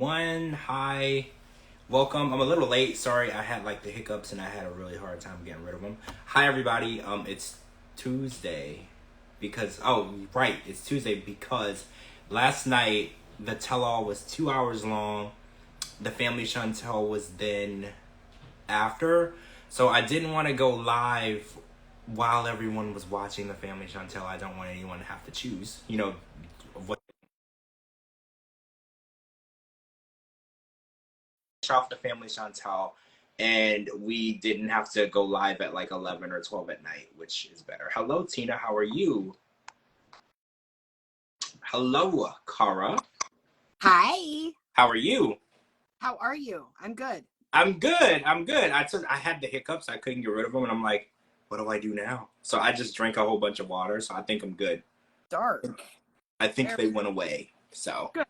everyone. Hi. Welcome. I'm a little late. Sorry, I had like the hiccups and I had a really hard time getting rid of them. Hi everybody. It's Tuesday because right, it's Tuesday because last night the tell-all was 2 hours long. The family Chantel was then after. So I didn't want to go live while everyone was watching the family Chantel. I don't want anyone to have to choose, what off the family Chantal, and we didn't have to go live at like 11 or 12 at night, which is better. Hello, Tina. How are you? Hello, Cara. Hi. How are you? How are you? I'm good. I'm good. I'm good. I had the hiccups. I couldn't get rid of them, and I'm like, what do I do now? So I just drank a whole bunch of water. So I think I'm good. Dark. I think Very they went away. So good.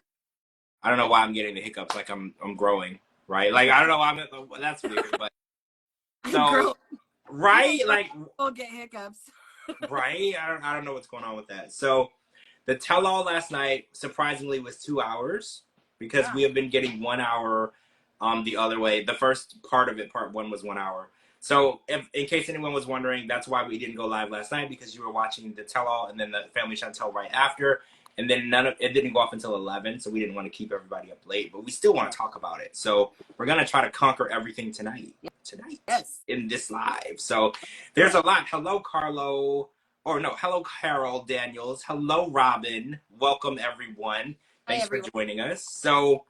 I don't know why I'm getting the hiccups. Like I'm growing, right? Like I don't know why that's weird, but so right, like we'll get hiccups. right. I don't know what's going on with that. So the tell-all last night surprisingly was 2 hours because we have been getting 1 hour the other way. The first part of it, part one, was 1 hour. So if in case anyone was wondering, that's why we didn't go live last night, because you were watching the tell-all and then the family Chantel right after. And then it didn't go off until 11, so we didn't want to keep everybody up late, but we still want to talk about it. So we're going to try to conquer everything tonight Yes. in this live. So there's a lot. Hello, Carlo. Or no, hello, Carol Daniels. Hello, Robin. Welcome, everyone. Thanks for joining us. So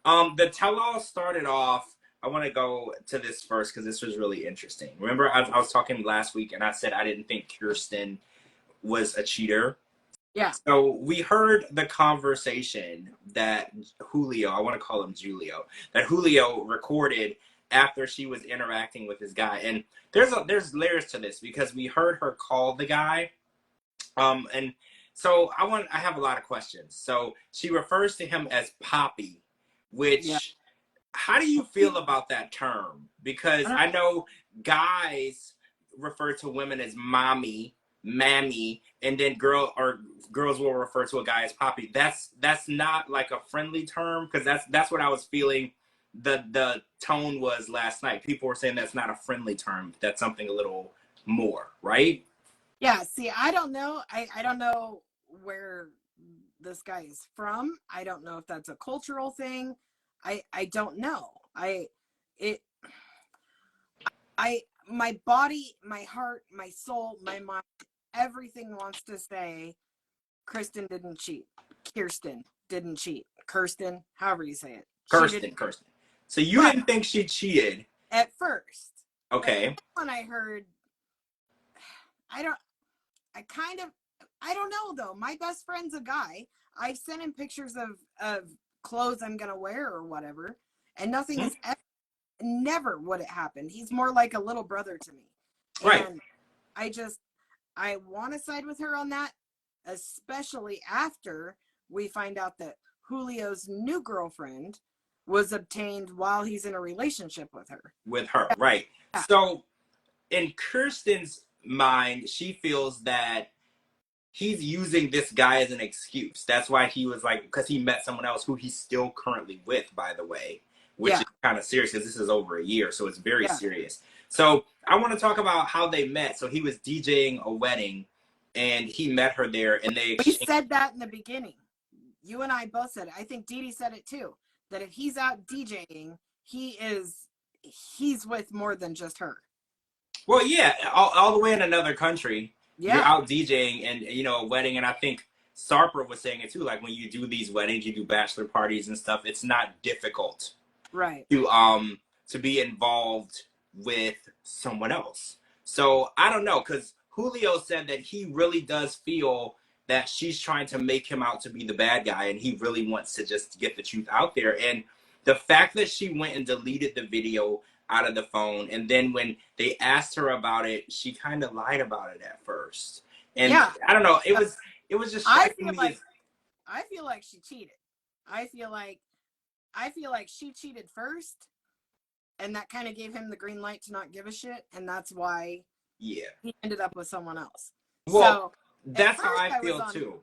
the tell-all started off. I want to go to this first because this was really interesting. Remember, I was talking last week and I said I didn't think Kirsten was a cheater. Yeah. So we heard the conversation that Julio, I want to call him Julio, that Julio recorded after she was interacting with this guy. And there's layers to this because we heard her call the guy. And so I have a lot of questions. So she refers to him as Poppy, which how do you feel about that term? Because I know guys refer to women as mommy, mammy, and then girls will refer to a guy as Poppy. That's not like a friendly term, because that's what I was feeling the tone was last night. People were saying that's not a friendly term. That's something a little more, right? Yeah. See, I don't know. I don't know where this guy is from. I don't know if that's a cultural thing. I don't know. My body, my heart, my soul, my mind, everything wants to say Kirsten didn't cheat. Kirsten didn't cheat. Kirsten, however you say it. Kirsten. So you didn't think she cheated? At first. Okay. When I heard, I don't know though. My best friend's a guy. I've sent him pictures of clothes I'm going to wear or whatever. And nothing has never would it happen. He's more like a little brother to me. Right. And I want to side with her on that, especially after we find out that Julio's new girlfriend was obtained while he's in a relationship with her. Right. Yeah. So in Kirsten's mind, she feels that he's using this guy as an excuse. That's why he was like, because he met someone else who he's still currently with, by the way, which is kind of serious because this is over a year. So it's very serious. So I want to talk about how they met. So he was DJing a wedding and he met her there, and we said that in the beginning. You and I both said it. I think Dee Dee said it too, that if he's out DJing, he's with more than just her. Well, yeah, all the way in another country. Yeah. You're out DJing and, a wedding. And I think Sarper was saying it too. Like when you do these weddings, you do bachelor parties and stuff. It's not difficult, right, to be involved with someone else. So I don't know, because Julio said that he really does feel that she's trying to make him out to be the bad guy, and he really wants to just get the truth out there. And the fact that she went and deleted the video out of the phone, and then when they asked her about it, she kind of lied about it at first. And I don't know, it was just striking me. I feel like she cheated. I feel like she cheated first, and that kind of gave him the green light to not give a shit, and that's why he ended up with someone else. Well, so that's how I feel too.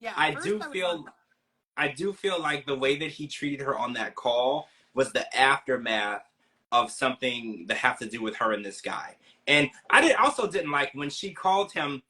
Yeah, I do feel I do feel like the way that he treated her on that call was the aftermath of something that have to do with her and this guy. And also didn't like when she called him,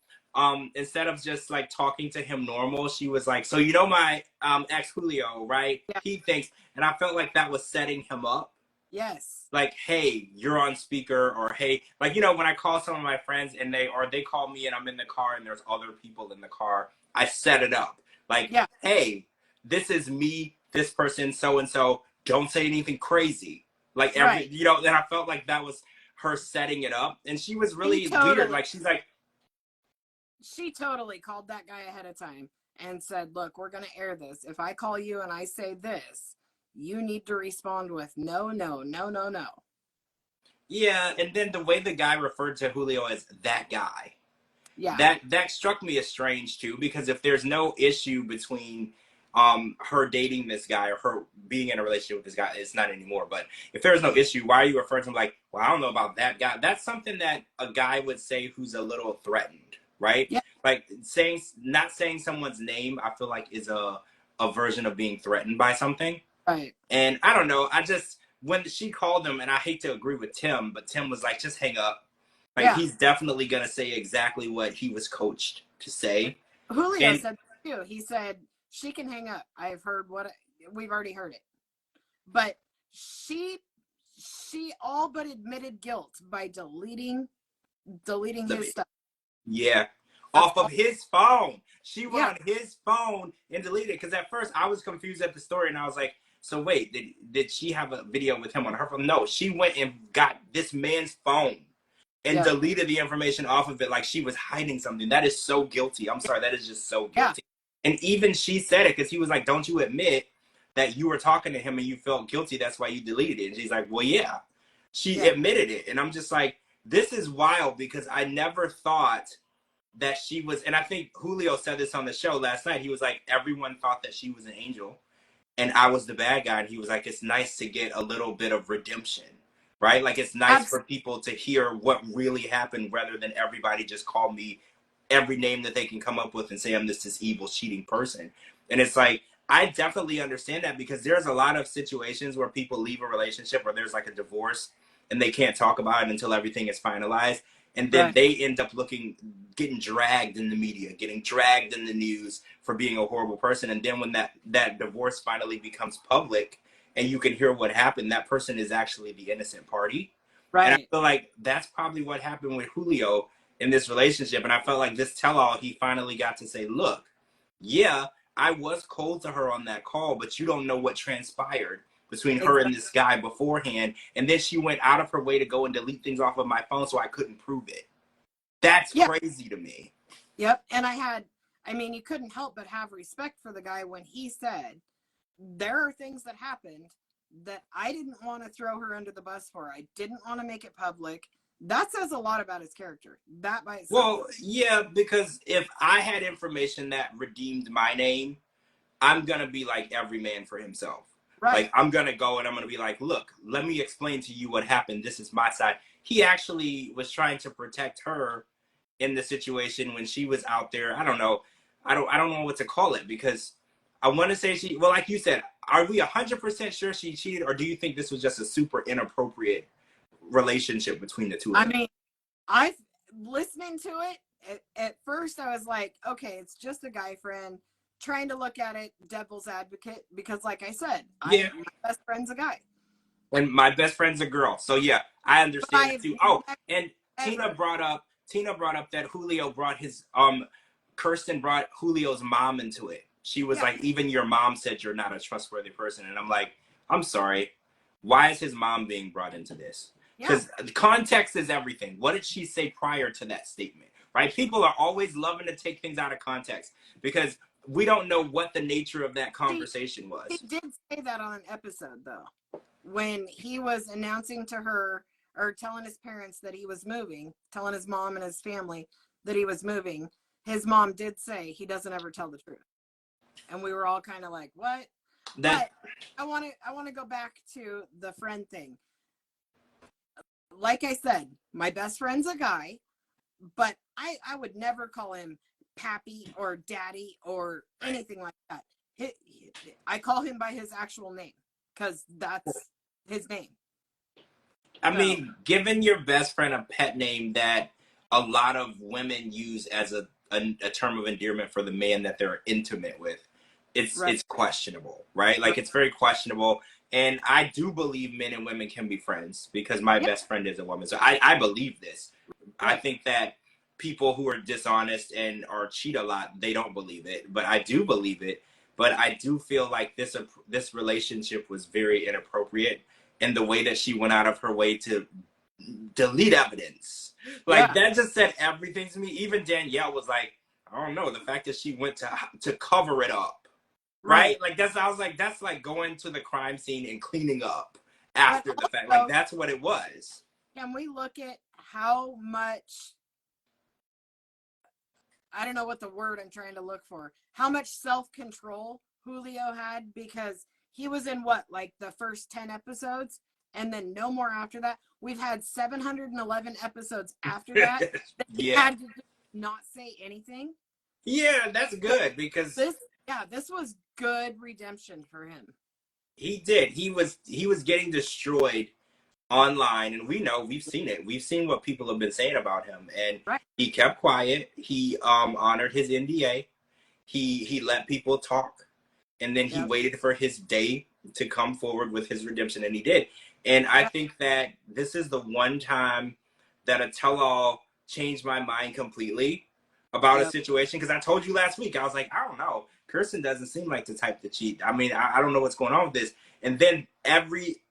instead of just like talking to him normal, she was like, so you know my ex Julio, right? Yeah. He thinks, and I felt like that was setting him up. Yes. Like, hey, you're on speaker, or hey, like, when I call some of my friends and they call me and I'm in the car and there's other people in the car, I set it up. Like, Yeah. hey, this is me, this person, so and so. Don't say anything crazy. Like Right. and I felt like that was her setting it up, and she was She really weird. totally, Like, she's like, she totally called that guy ahead of time and said, look, we're going to air this. If I call you and I say this, you need to respond with no, no, no, no, no. yeah. And then the way the guy referred to Julio as that guy, Yeah. that struck me as strange too, because if there's no issue between her dating this guy or her being in a relationship with this guy, it's not anymore, but if there's no issue, why are you referring to him like, well, I don't know about that guy? That's something that a guy would say who's a little threatened, right? Yeah. Like, not saying someone's name, I feel like is a version of being threatened by something. Right. And I don't know, I just, when she called him, and I hate to agree with Tim, but Tim was like, just hang up. Like, Yeah. he's definitely gonna say exactly what he was coached to say. Julio And said too. He said, she can hang up. I've heard we've already heard it. But she all but admitted guilt by deleting his stuff. yeah, That's off of all. his phone. She went Yeah. on his phone and deleted it. Because at first I was confused at the story, and I was like, so wait, did she have a video with him on her phone? No, she went and got this man's phone and Yeah. deleted the information off of it, like she was hiding something. That is so guilty. I'm sorry, that is just so Yeah. guilty. And even she said it, because he was like, don't you admit that you were talking to him and you felt guilty, that's why you deleted it? And she's like, well, yeah. She Yeah. admitted it. And I'm just like, this is wild, because I never thought that she was, and I think Julio said this on the show last night. He was like, everyone thought that she was an angel and I was the bad guy. And he was like, it's nice to get a little bit of redemption, right? Like, it's nice for people to hear what really happened, rather than everybody just call me every name that they can come up with and say I'm this evil, cheating person. And it's like, I definitely understand that, because there's a lot of situations where people leave a relationship, or there's like a divorce, and they can't talk about it until everything is finalized. And then Right. they end up getting dragged in the media, getting dragged in the news for being a horrible person. And then when that divorce finally becomes public and you can hear what happened, that person is actually the innocent party. And I Right. feel like that's probably what happened with Julio in this relationship. And I felt like this tell-all, he finally got to say, look, yeah, I was cold to her on that call, but you don't know what transpired between her Exactly. and this guy beforehand. And then she went out of her way to go and delete things off of my phone so I couldn't prove it. That's Yeah. crazy to me. Yep. And I mean, you couldn't help but have respect for the guy when he said, there are things that happened that I didn't want to throw her under the bus for. I didn't want to make it public. That says a lot about his character. That by itself. Well, yeah, because if I had information that redeemed my name, I'm going to be like every man for himself. Right. Like, I'm going to go and I'm going to be like, look, let me explain to you what happened. This is my side. He actually was trying to protect her in the situation when she was out there. I don't know. I don't know what to call it, because I want to say well, like you said, are we 100% sure she cheated, or do you think this was just a super inappropriate relationship between the two of I them? mean, I listening to it at first, I was like, okay, it's just a guy friend trying to look at it devil's advocate, because like I said, Yeah. my best friend's a guy. And my best friend's a girl. So yeah, I But understand that I've too. Oh, and never, Tina brought up that Julio brought his Kirsten brought Julio's mom into it. She was yeah, like, even your mom said you're not a trustworthy person. And I'm like, I'm sorry. Why is his mom being brought into this? yeah. Because context is everything. What did she say prior to that statement? Right? People are always loving to take things out of context, because we don't know what the nature of that conversation He was. did say that on an episode though, when he was announcing to her or telling his parents that he was moving, telling his mom and his family that he was moving. His mom did say he doesn't ever tell the truth, and we were all kind of like, what? That But I want to go back to the friend thing. Like I said, my best friend's a guy, but I would never call him pappy or daddy or anything like that. I call him by his actual name because that's his name. I So, mean, giving your best friend a pet name that a lot of women use as a term of endearment for the man that they're intimate with, right, it's questionable, right? Like right. it's very questionable. And I do believe men and women can be friends because my Yeah, best friend is a woman. So I believe this. I right. think that people who are dishonest and are cheat a lot, they don't believe it, but I do believe it. But I do feel like this relationship was very inappropriate, and the way that she went out of her way to delete evidence, like Yeah, that just said everything to me. Even Danielle was like, I don't know, the fact that she went to cover it up, right. right? Like I was like, that's like going to the crime scene and cleaning up But after the fact. Like also, that's what it was. can we look at how much, I don't know what the word I'm trying to look for, how much self control Julio had because he was in what, like the first 10 episodes and then no more after that. We've had 711 episodes after that that he Yeah, had to not say anything. yeah, that's So good because this, yeah, this was good redemption for him. he did. He was getting destroyed online, and we know, we've seen it, we've seen what people have been saying about him, and Right. he kept quiet. He honored his NDA. He let people talk, and then he Yep. waited for his day to come forward with his redemption, and he did. And I Yep. think that this is the one time that a tell-all changed my mind completely about a Yep. situation, because I told you last week, I was like, I don't know, Kirsten doesn't seem like the type to cheat. I mean, I don't know what's going on with this. And then every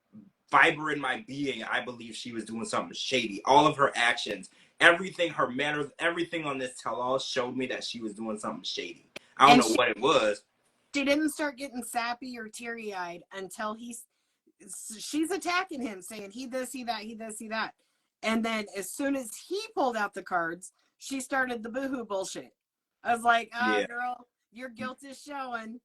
fiber in my being, I believe she was doing something shady. All of her actions, everything, her manners, everything on this tell-all showed me that she was doing something shady. I don't And know what it was. she didn't start getting sappy or teary eyed until she's attacking him, saying he this, he that, he this, he that. And then as soon as he pulled out the cards, she started the boohoo bullshit. I was like, Yeah, girl, your guilt is showing.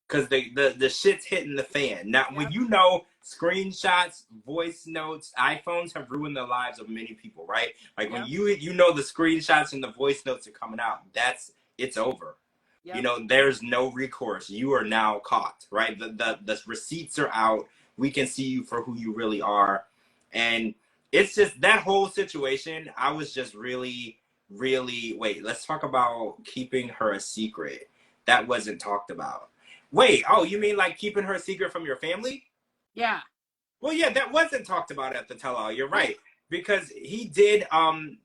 because the shit's hitting the fan now. When Yep, you know, screenshots, voice notes, iPhones have ruined the lives of many people, right? Like when yep, you know the screenshots and the voice notes are coming out, it's over. You yep. know, there's no recourse. You are now caught, right? The receipts are out. We can see you for who you really are. And it's just that whole situation. I was just really, really, wait, let's talk about keeping her a secret. That wasn't talked about. Wait, oh, you mean like keeping her a secret from your family? Yeah. Well, yeah, that wasn't talked about at the tell-all. You're Right. right, because he didn't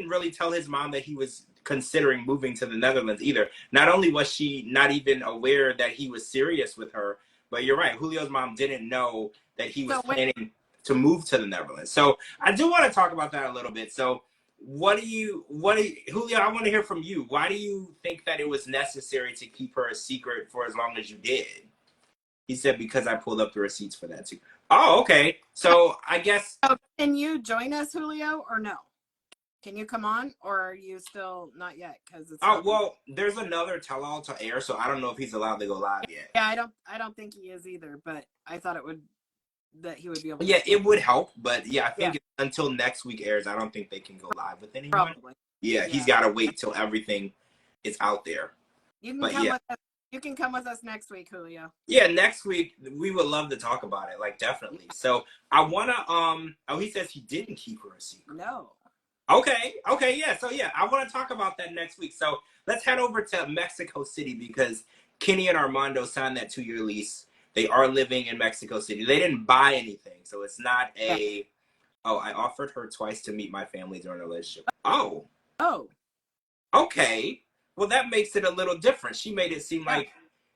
really tell his mom that he was considering moving to the Netherlands either. Not only was she not even aware that he was serious with her, but you're right, Julio's mom didn't know that he was So wait, planning to move to the Netherlands. So I do want to talk about that a little bit. So Julio, I want to hear from you. Why do you think that it was necessary to keep her a secret for as long as you did? He said, because I pulled up the receipts for that too. Oh, okay. So I guess. so can you join us, Julio, or no? Can you come on, or are you still not yet? Because it's Oh, loading. well, there's another tell-all to air, so I don't know if he's allowed to go live yet. Yeah, I don't think he is either. But I thought that he would be able But to yeah, speak. it would help, but yeah, I Yeah, think until next week airs, I don't think they can go live with anyone. probably. Yeah, he's Yeah. got to wait till everything is out there. You can But come yeah, with us. You can come with us next week, Julio. yeah, next week we would love to talk about it, like definitely. So I wanna oh, he says he didn't keep her a secret. No. Okay, okay, yeah. So yeah, I want to talk about that next week. So let's head over to Mexico City because Kenny and Armando signed that 2-year lease. They are living in Mexico City. They didn't buy anything, so it's not Yeah. a. Oh, I offered her twice to meet my family during a relationship. Oh, Oh. okay. Well, that makes it a little different. She made it seem Yeah. like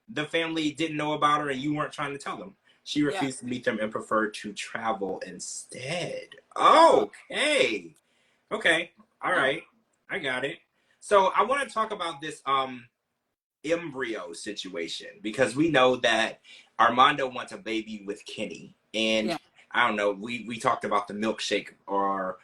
the family didn't know about her and you weren't trying to tell them. She Yeah. refused to meet them and preferred to travel instead. Oh. Okay. Okay. All Oh. right. I got it. So I want to talk about this embryo situation because we know that Armando wants a baby with Kenny. And Yeah. I don't know, we talked about the milkshake or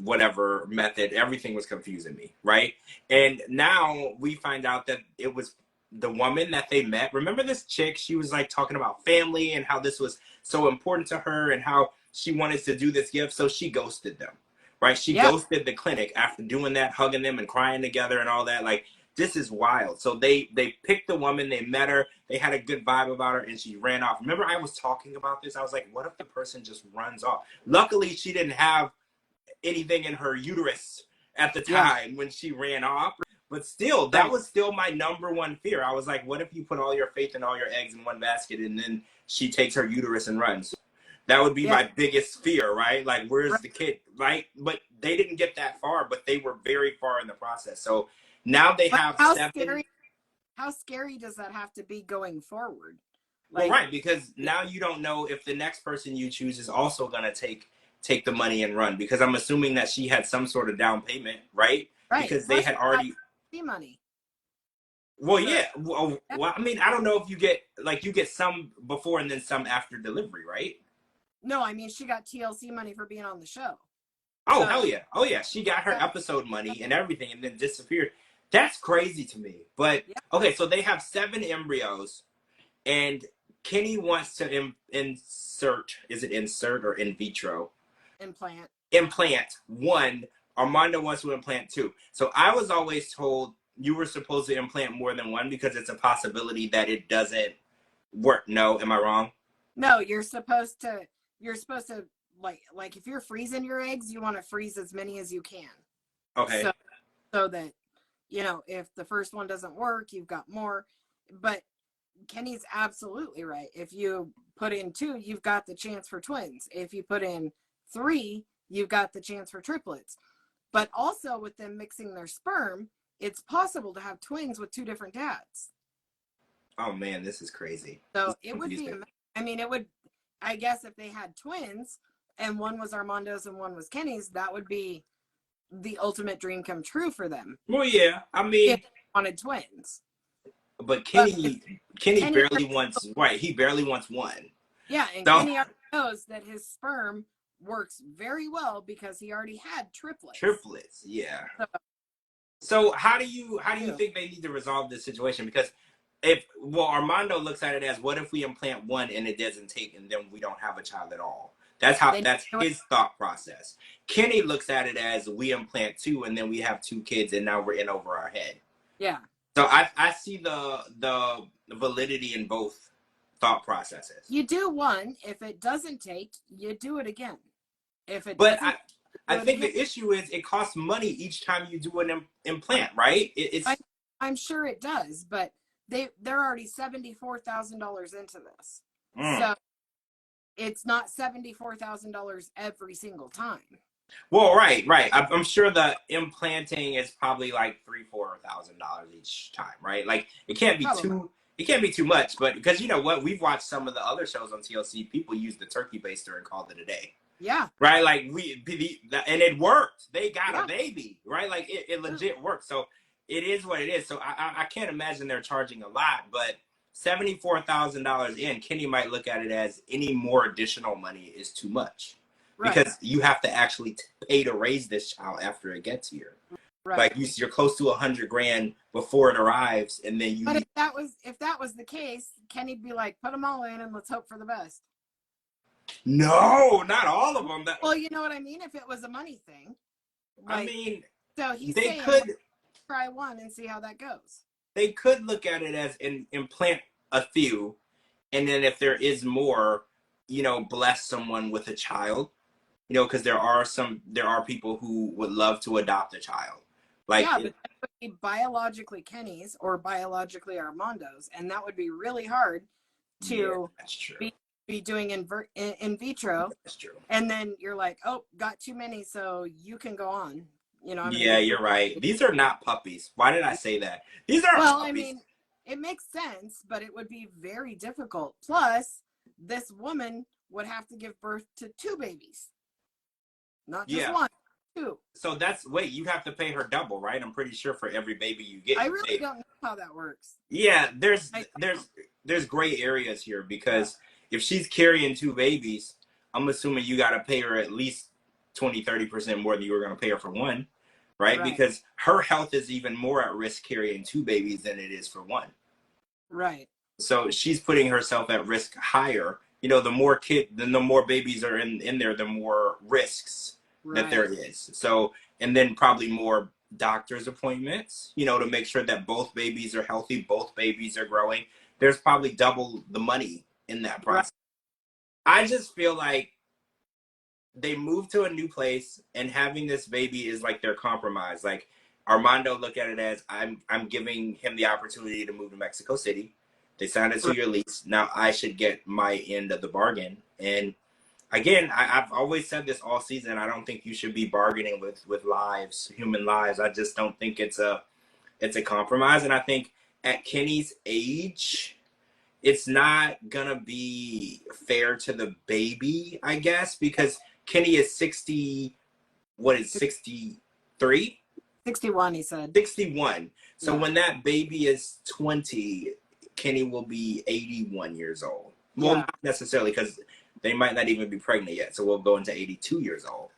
whatever method. Everything was confusing me, right? And now we find out that it was the woman that they met. Remember this chick? She was like talking about family and how this was so important to her and how she wanted to do this gift. So she ghosted them, right? She Yeah. ghosted the clinic after doing that, hugging them and crying together and all that. Like, this is wild. So they picked the woman, they met her, they had a good vibe about her, and she ran off. Remember, I was talking about this. I was like, what if the person just runs off? Luckily, she didn't have anything in her uterus at the time when she ran off. But still, that was still my number one fear. I was like, what if you put all your faith and all your eggs in one basket and then she takes her uterus and runs? That would be my biggest fear, right? Like, where's the kid, right? But they didn't get that far, but they were very far in the process. So now they have seven. How scary does that have to be going forward? Like, well, right, because now you don't know if the next person you choose is also going to take the money and run, because I'm assuming that she had some sort of down payment, right? Because they had already money. Well, yeah. Well, I mean, I don't know if you get some before and then some after delivery, right? No, I mean, she got TLC money for being on the show. Oh, hell yeah. Oh, yeah. She got her episode money and everything and then disappeared. That's crazy to me. But, okay, so they have 7 embryos, and Kenny wants to insert, is it insert or in vitro? Implant 1. Armando wants to implant 2. So I was always told you were supposed to implant more than 1 because it's a possibility that it doesn't work. No, am I wrong? No, you're supposed to like if you're freezing your eggs, you want to freeze as many as you can. Okay. So that, you know, if the first one doesn't work, you've got more. But Kenny's absolutely right. If you put in 2, you've got the chance for twins. If you put in 3, you've got the chance for triplets. But also with them mixing their sperm, it's possible to have twins with 2 different dads. Oh man, this is crazy. So it would be, I mean, it would, I guess if they had twins and one was Armando's and one was Kenny's, that would be the ultimate dream come true for them. Well, yeah, I mean, if they wanted twins. But Kenny barely wants, right, he barely wants 1. Yeah, and so, Kenny already knows that his sperm works very well because he already had triplets. Triplets, yeah. So how do you think they need to resolve this situation? Because Armando looks at it as, what if we implant 1 and it doesn't take and then we don't have a child at all? That's his thought process. Kenny looks at it as, we implant 2 and then we have 2 kids and now we're in over our head. Yeah. So I see the validity in both thought processes. You do 1, if it doesn't take, you do it again. If it but I think the issue is it costs money each time you do an implant, right? I'm sure it does, but they're already $74,000 into this. So it's not $74,000 every single time. Well, right. I'm sure the implanting is probably like $3,000-$4,000 each time, right? Like it can't be too much, but because you know what, we've watched some of the other shows on TLC, people use the turkey baster and called it a day. Yeah. Right. Like and it worked. They got a baby, right? Like it legit worked. So it is what it is. So I can't imagine they're charging a lot, but $74,000 in, Kenny might look at it as any more additional money is too much. Right. Because you have to actually pay to raise this child after it gets here. Right. Like you're close to $100,000 before it arrives, and then you. But if that was the case, Kenny'd be like, put them all in and let's hope for the best. No, not all of them. Well, you know what I mean. If it was a money thing, like, I mean, so he's they saying, could try 1 and see how that goes. They could look at it as implant a few, and then if there is more, you know, bless someone with a child. You know, because there are people who would love to adopt a child. Like, yeah, but that would be biologically Kenny's or biologically Armando's, and that would be really hard to be doing in vitro. That's true. And then you're like, oh, got too many, so you can go on. You know. Yeah, you're right. These are not puppies. Why did I say that? These are puppies. I mean, it makes sense, but it would be very difficult. Plus, this woman would have to give birth to 2 babies. Not just 1, 2. So you have to pay her double, right? I'm pretty sure for every baby you get. I really don't know how that works. Yeah, there's gray areas here because if she's carrying 2 babies, I'm assuming you got to pay her at least 20-30% more than you were going to pay her for 1, right? Because her health is even more at risk carrying 2 babies than it is for 1. Right. So she's putting herself at risk higher. You know, the more babies are in there, the more risks that there is. So, and then probably more doctor's appointments, you know, to make sure that both babies are healthy, both babies are growing. There's probably double the money in that Right. process. I just feel like they moved to a new place and having this baby is like their compromise. Like Armando look at it as I'm giving him the opportunity to move to Mexico City. They signed a 2-year lease. Now I should get my end of the bargain. And again, I've always said this all season. I don't think you should be bargaining with lives, human lives. I just don't think it's a compromise. And I think at Kenny's age, it's not gonna be fair to the baby, I guess, because Kenny is 60. What is 63? 61, he said. 61. So Yeah. when that baby is 20, Kenny will be 81 years old. Well, Yeah. not necessarily, because they might not even be pregnant yet. So we'll go into 82 years old.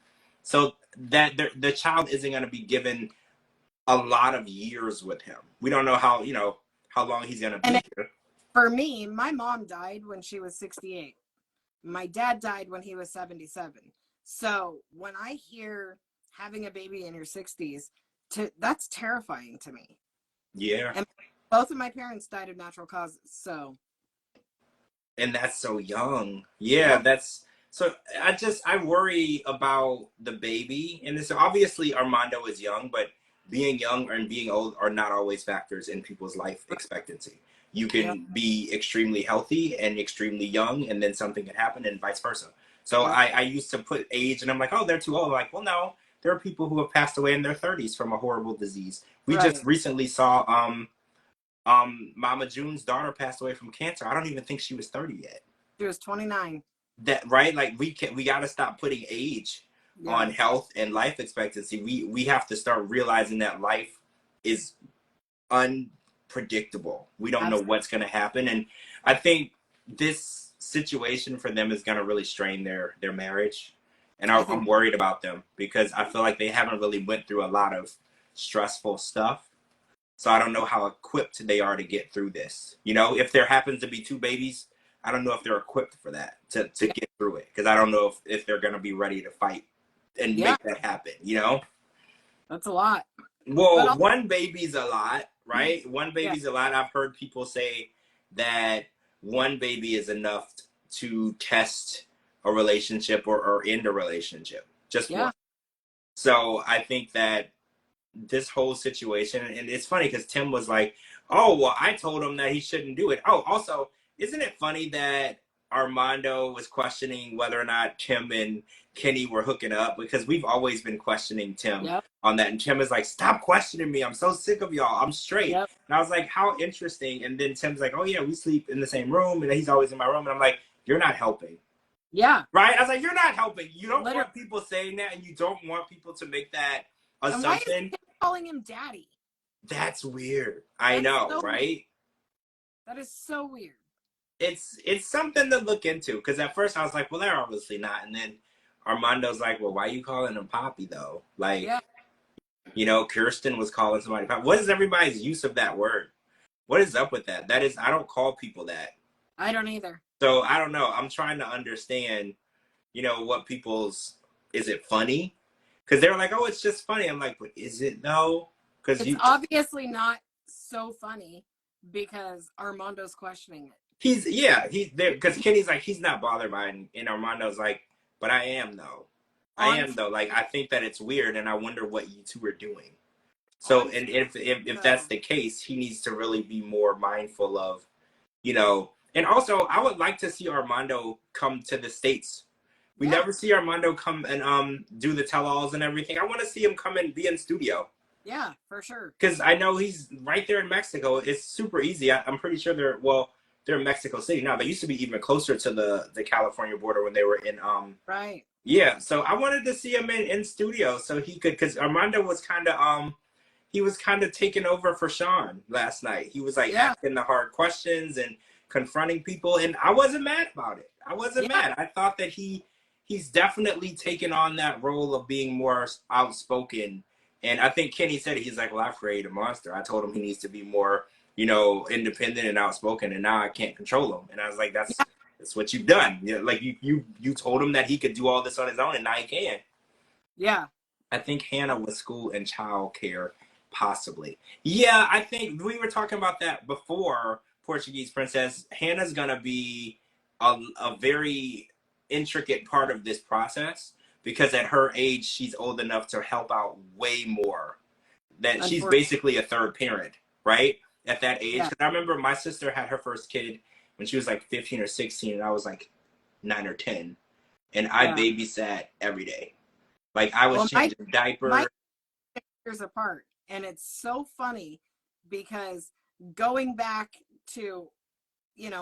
So that the child isn't going to be given a lot of years with him. We don't know how, you know, how long he's going to be here. For me, my mom died when she was 68. My dad died when he was 77. So when I hear having a baby in your 60s, that's terrifying to me. Yeah. And both of my parents died of natural causes. So. And that's so young. Yeah, that's so I worry about the baby. And this obviously Armando is young, but being young and being old are not always factors in people's life expectancy. You can be extremely healthy and extremely young, and then something can happen, and vice versa. So I used to put age, and I'm like, oh, they're too old. I'm like, well, no, there are people who have passed away in their 30s from a horrible disease. We just recently saw Mama June's daughter passed away from cancer. I don't even think she was 30 yet. She was 29. That right? Like we got to stop putting age on health and life expectancy. We have to start realizing that life is unpredictable. We don't know what's going to happen, and I think this situation for them is going to really strain their marriage. And I'm worried about them because I feel like they haven't really went through a lot of stressful stuff. So I don't know how equipped they are to get through this. You know, if there happens to be 2 babies, I don't know if they're equipped for that to get through it. Because I don't know if they're going to be ready to fight and make that happen, you know? That's a lot. Well, 1 baby's a lot, right? 1 baby's a lot. I've heard people say that 1 baby is enough to test a relationship or end a relationship. Just 1. So I think that this whole situation, and it's funny because Tim was like, oh, well, I told him that he shouldn't do it. Oh, also, isn't it funny that Armando was questioning whether or not Tim and Kenny were hooking up? Because we've always been questioning Tim on that. And Tim is like, stop questioning me. I'm so sick of y'all. I'm straight. And I was like, how interesting. And then Tim's like, oh, yeah, we sleep in the same room. And he's always in my room. And I'm like, you're not helping. Yeah. Right? I was like, you're not helping. You don't want people saying that, and you don't want people to make that assumption. And why is Tim calling him daddy? That's weird. I know, so right? Weird. That is so weird. It's something to look into, because at first I was like, well, they're obviously not. And then Armando's like, well, why are you calling him Poppy, though? Like, you know, Kirsten was calling somebody Poppy. What is everybody's use of that word? What is up with that? That is, I don't call people that. I don't either. So I don't know. I'm trying to understand, you know, what people's, is it funny? Because they were like, oh, it's just funny. I'm like, but is it though? Because it's obviously not so funny because Armando's questioning it. He's there because Kenny's like, he's not bothered by it, and Armando's like, but I am though. I am though. Like, I think that it's weird, and I wonder what you two are doing. So, and if that's the case, he needs to really be more mindful of, you know. And also, I would like to see Armando come to the States. We never see Armando come and do the tell-alls and everything. I want to see him come and be in studio. Yeah, for sure. Because I know he's right there in Mexico. It's super easy. I'm pretty sure they're in Mexico City now. They used to be even closer to the California border when they were in right. Yeah, so I wanted to see him in studio so he could, because Armando was kind of taking over for Sean last night. He was like asking the hard questions and confronting people, and I wasn't mad about it. I wasn't mad. I thought that he's definitely taken on that role of being more outspoken. And I think Kenny said it. He's like, well, I've created a monster. I told him he needs to be more, you know, independent and outspoken, and now I can't control him. And I was like, that's what you've done. You know, like you told him that he could do all this on his own, and now he can. Yeah. I think Hannah was school and childcare, possibly. Yeah, I think we were talking about that before. Portuguese Princess. Hannah's gonna be a very intricate part of this process because at her age, she's old enough to help out way more. That she's Unfortunately, basically a third parent, right? At that age. yeah, Because I remember my sister had her first kid when she was like 15 or 16, and I was like 9 or 10, and I yeah. babysat every day. Like I was Well, my changing my diapers. years apart, and it's so funny because going back to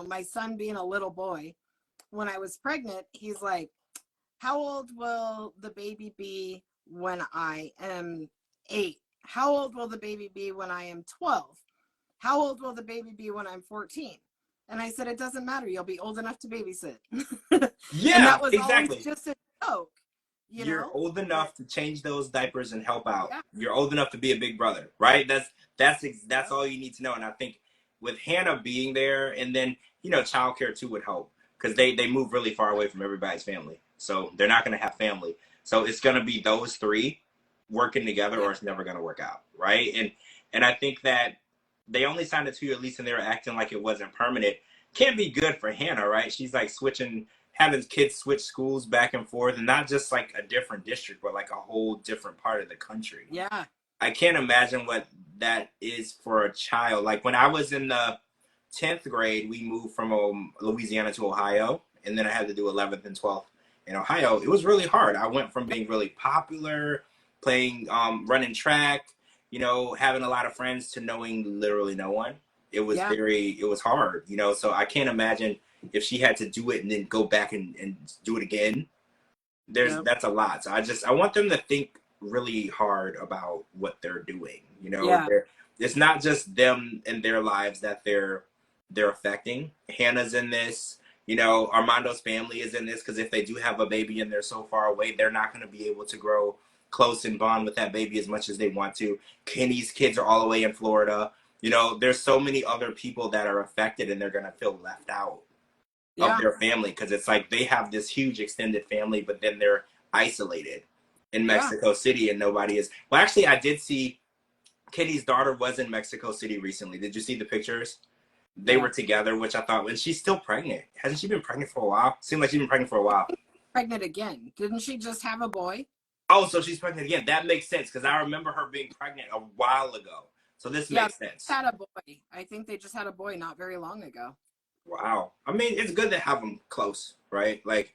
my son being a little boy, when I was pregnant, he's like, how old will the baby be when I am 8? How old will the baby be when I am 12? How old will the baby be when I'm 14? And I said, it doesn't matter. You'll be old enough to babysit. And Yeah, that was always exactly. just a joke, You're old But enough to change those diapers and help out. yeah, You're old enough to be a big brother, right? That's yep, all you need to know. And I think with Hannah being there, and then childcare too would help because they move really far away from everybody's family, so they're not going to have family. So it's going to be those three working together, yeah, or it's never going to work out, right? And I think that they only signed a 2-year lease, and they were acting like it wasn't permanent. Can't be good for Hannah, right? She's like switching having kids switch schools back and forth, and not just like a different district, but like a whole different part of the country. yeah, I can't imagine what that is for a child. Like when I was in the 10th grade, we moved from Louisiana to Ohio, and then I had to do 11th and 12th in Ohio. It was really hard. I went from being really popular, playing, running track, having a lot of friends, to knowing literally no one. yeah, It was hard, so I can't imagine if she had to do it and then go back and do it again. yep, That's a lot. So I want them to think really hard about what they're doing. yeah, It's not just them and their lives that they're affecting. Hannah's in this. Armando's family is in this because if they do have a baby and they're so far away, they're not going to be able to grow close and bond with that baby as much as they want to. Kenny's kids are all the way in Florida. There's so many other people that are affected, and they're going to feel left out of yeah, their family because it's like they have this huge extended family, but then they're isolated in yeah, Mexico City, and nobody is. Well, actually, I did see Kenny's daughter was in Mexico City recently. Did you see the pictures? They yeah. were together, which I thought, and she's still pregnant. Hasn't she been pregnant for a while? Seemed like she's been pregnant for a while. Pregnant again. Didn't she just have a boy? Oh, so she's pregnant again. That makes sense because I remember her being pregnant a while ago. So this Yeah, makes sense. had a boy. I think they just had a boy not very long ago. Wow. I mean, it's good to have them close, right? Like,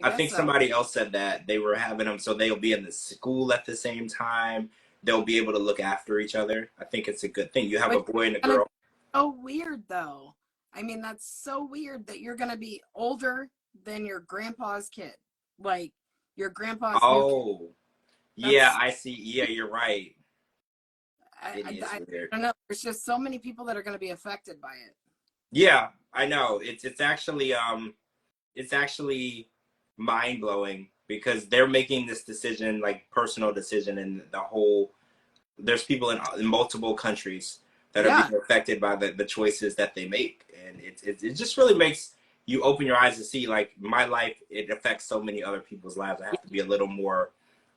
I I guess think so. somebody else said that they were having them so they'll be in the school at the same time. They'll be able to look after each other. I think it's a good thing. You have a Which boy and a is gonna girl. be so weird though. I mean, that's so weird that you're gonna be older than your grandpa's kid. Like your grandpa's new kid. Oh, yeah, That's I see. Yeah, you're right. I, It I, is I weird. don't know. There's just so many people that are gonna be affected by it. Yeah, I know. It's actually mind blowing because they're making this decision, like personal decision, and the whole there's people in multiple countries that are Yeah. being affected by the choices that they make, and it just really makes you open your eyes to see like my life, it affects so many other people's lives. I have to be a little more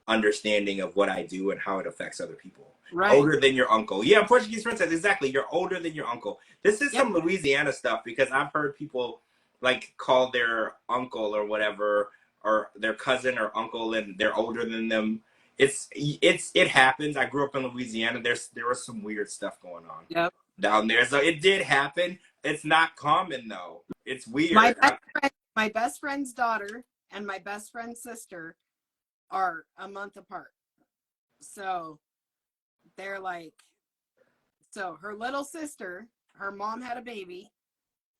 understanding of what I do and how it affects other people. Right. Older than your uncle. Yeah, Portuguese princess, exactly. You're older than your uncle. This is Yep. some Louisiana stuff because I've heard people like call their uncle or whatever or their cousin or uncle and they're older than them. It happens. I grew up in Louisiana. There was some weird stuff going on Yep. down there. So it did happen. It's not common though. It's My weird. best friend, my best friend's daughter and my best friend's sister are a month apart. So they're like, so her little sister, her mom had a baby,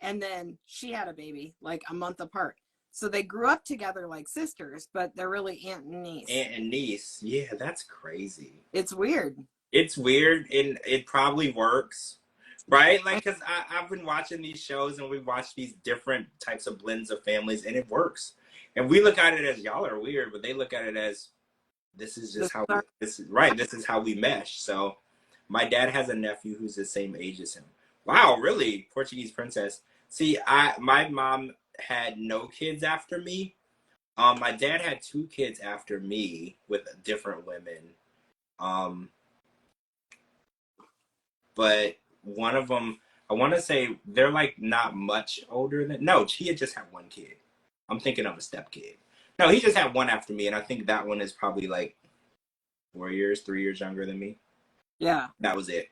and then she had a baby like a month apart. So they grew up together like sisters, but they're really aunt and niece. Aunt and niece. Yeah, that's crazy. It's weird. It's weird and it probably works, right? I, Like, because I've been watching these shows and we watch these different types of blends of families and it works. And we look at it as y'all are weird, but they look at it as this is this just how is our, this is right. This is how we mesh. So my dad has a nephew who's the same age as him. Wow, really? Portuguese princess. See, my mom had no kids after me. My dad had 2 kids after me with different women. Um, but one of them, I want to say they're like not much older than. No, he had just had 1 kid. I'm thinking of a stepkid. No, he just had one after me, and I think that one is probably like 4 years, 3 years younger than me. Yeah. That was it.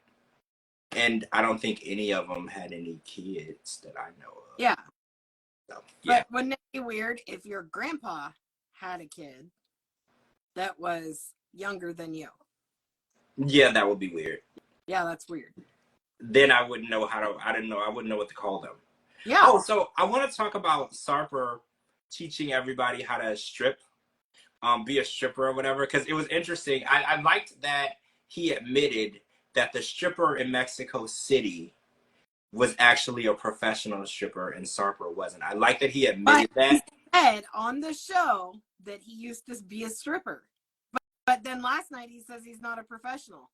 And I don't think any of them had any kids that I know of. Yeah. So, yeah. But wouldn't it be weird if your grandpa had a kid that was younger than you? Yeah, that would be weird. Yeah, that's weird. Then I wouldn't know how to, I wouldn't know what to call them. Yeah. Oh, so I want to talk about Sarper teaching everybody how to strip, be a stripper or whatever, because it was interesting. I liked that he admitted that the stripper in Mexico City was actually a professional stripper and Sarper wasn't. I like that he admitted that. He said on the show that he used to be a stripper. But then last night he says he's not a professional.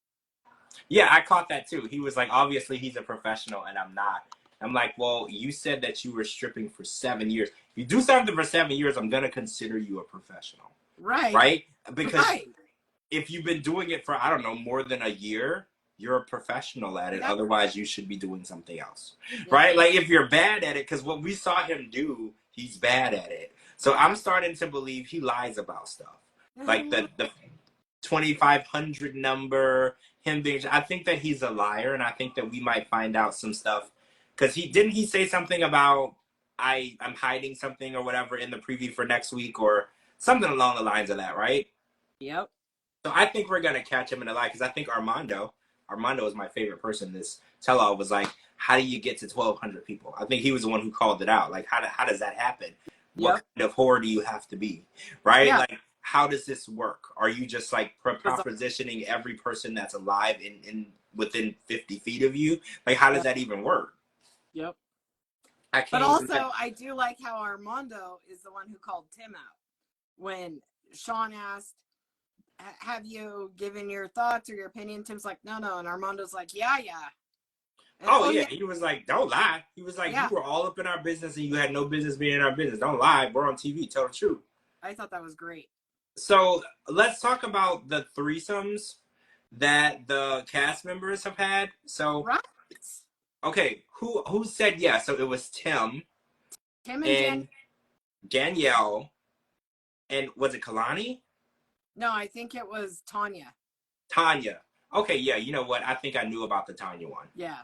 Yeah, I caught that too. He was like, obviously he's a professional and I'm not. I'm like, well, you said that you were stripping for 7 years. If you do something for 7 years, I'm going to consider you a professional. Right. Right? Because if you've been doing it for, I don't know, more than a year, you're a professional at it. Yep. Otherwise, you should be doing something else. Yep. Right? Like if you're bad at it, because what we saw him do, he's bad at it. So I'm starting to believe he lies about stuff. Like the 2,500 number, him being, I think that he's a liar, and I think that we might find out some stuff. Because didn't he say something about I'm hiding something or whatever in the preview for next week or something along the lines of that, right? Yep. So I think we're going to catch him in a lie because I think Armando is my favorite person. This tell-all was like, how do you get to 1,200 people? I think he was the one who called it out. Like, how does that happen? What kind of whore do you have to be? Right? Yeah. Like, how does this work? Are you just like propositioning every person that's alive in within 50 feet of you? Like, how does that even work? Yep. But also, I do like how Armando is the one who called Tim out when Sean asked, have you given your thoughts or your opinion? Tim's like, no. And Armando's like, yeah. And yeah. He was like, don't lie. He was like, you were all up in our business and you had no business being in our business. Don't lie. We're on TV. Tell the truth. I thought that was great. So let's talk about the threesomes that the cast members have had. So, okay, who said yes? So it was Tim and Danielle, and was it Kalani? No, I think it was Tanya. Okay, yeah, you know what? I think I knew about the Tanya one. Yeah.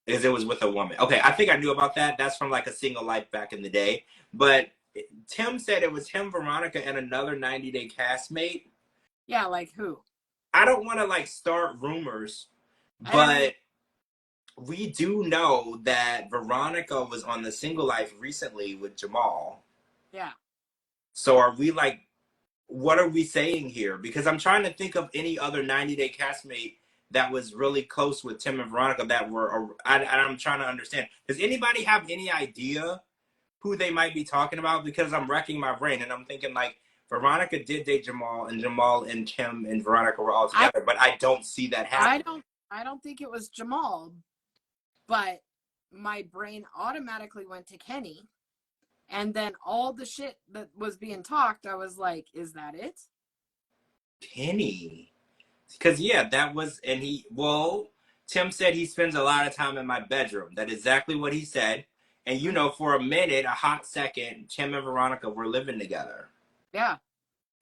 Because it was with a woman. Okay, I think I knew about that. That's from like A Single Life back in the day. But Tim said it was him, Veronica, and another 90-day castmate. Yeah, like who? I don't want to like start rumors, but we do know that Veronica was on The Single Life recently with Jamal. Yeah. So are we like, what are we saying here? Because I'm trying to think of any other 90-day castmate that was really close with Tim and Veronica that were, I'm trying to understand. Does anybody have any idea who they might be talking about? Because I'm wrecking my brain and I'm thinking like, Veronica did date Jamal and Tim and Veronica were all together, but I don't see that happening. I don't think it was Jamal, but my brain automatically went to Kenny. And then all the shit that was being talked, I was like, is that it? Kenny. Because, yeah, that was, and Tim said he spends a lot of time in my bedroom. That's exactly what he said. And, you know, for a minute, a hot second, Tim and Veronica were living together. Yeah.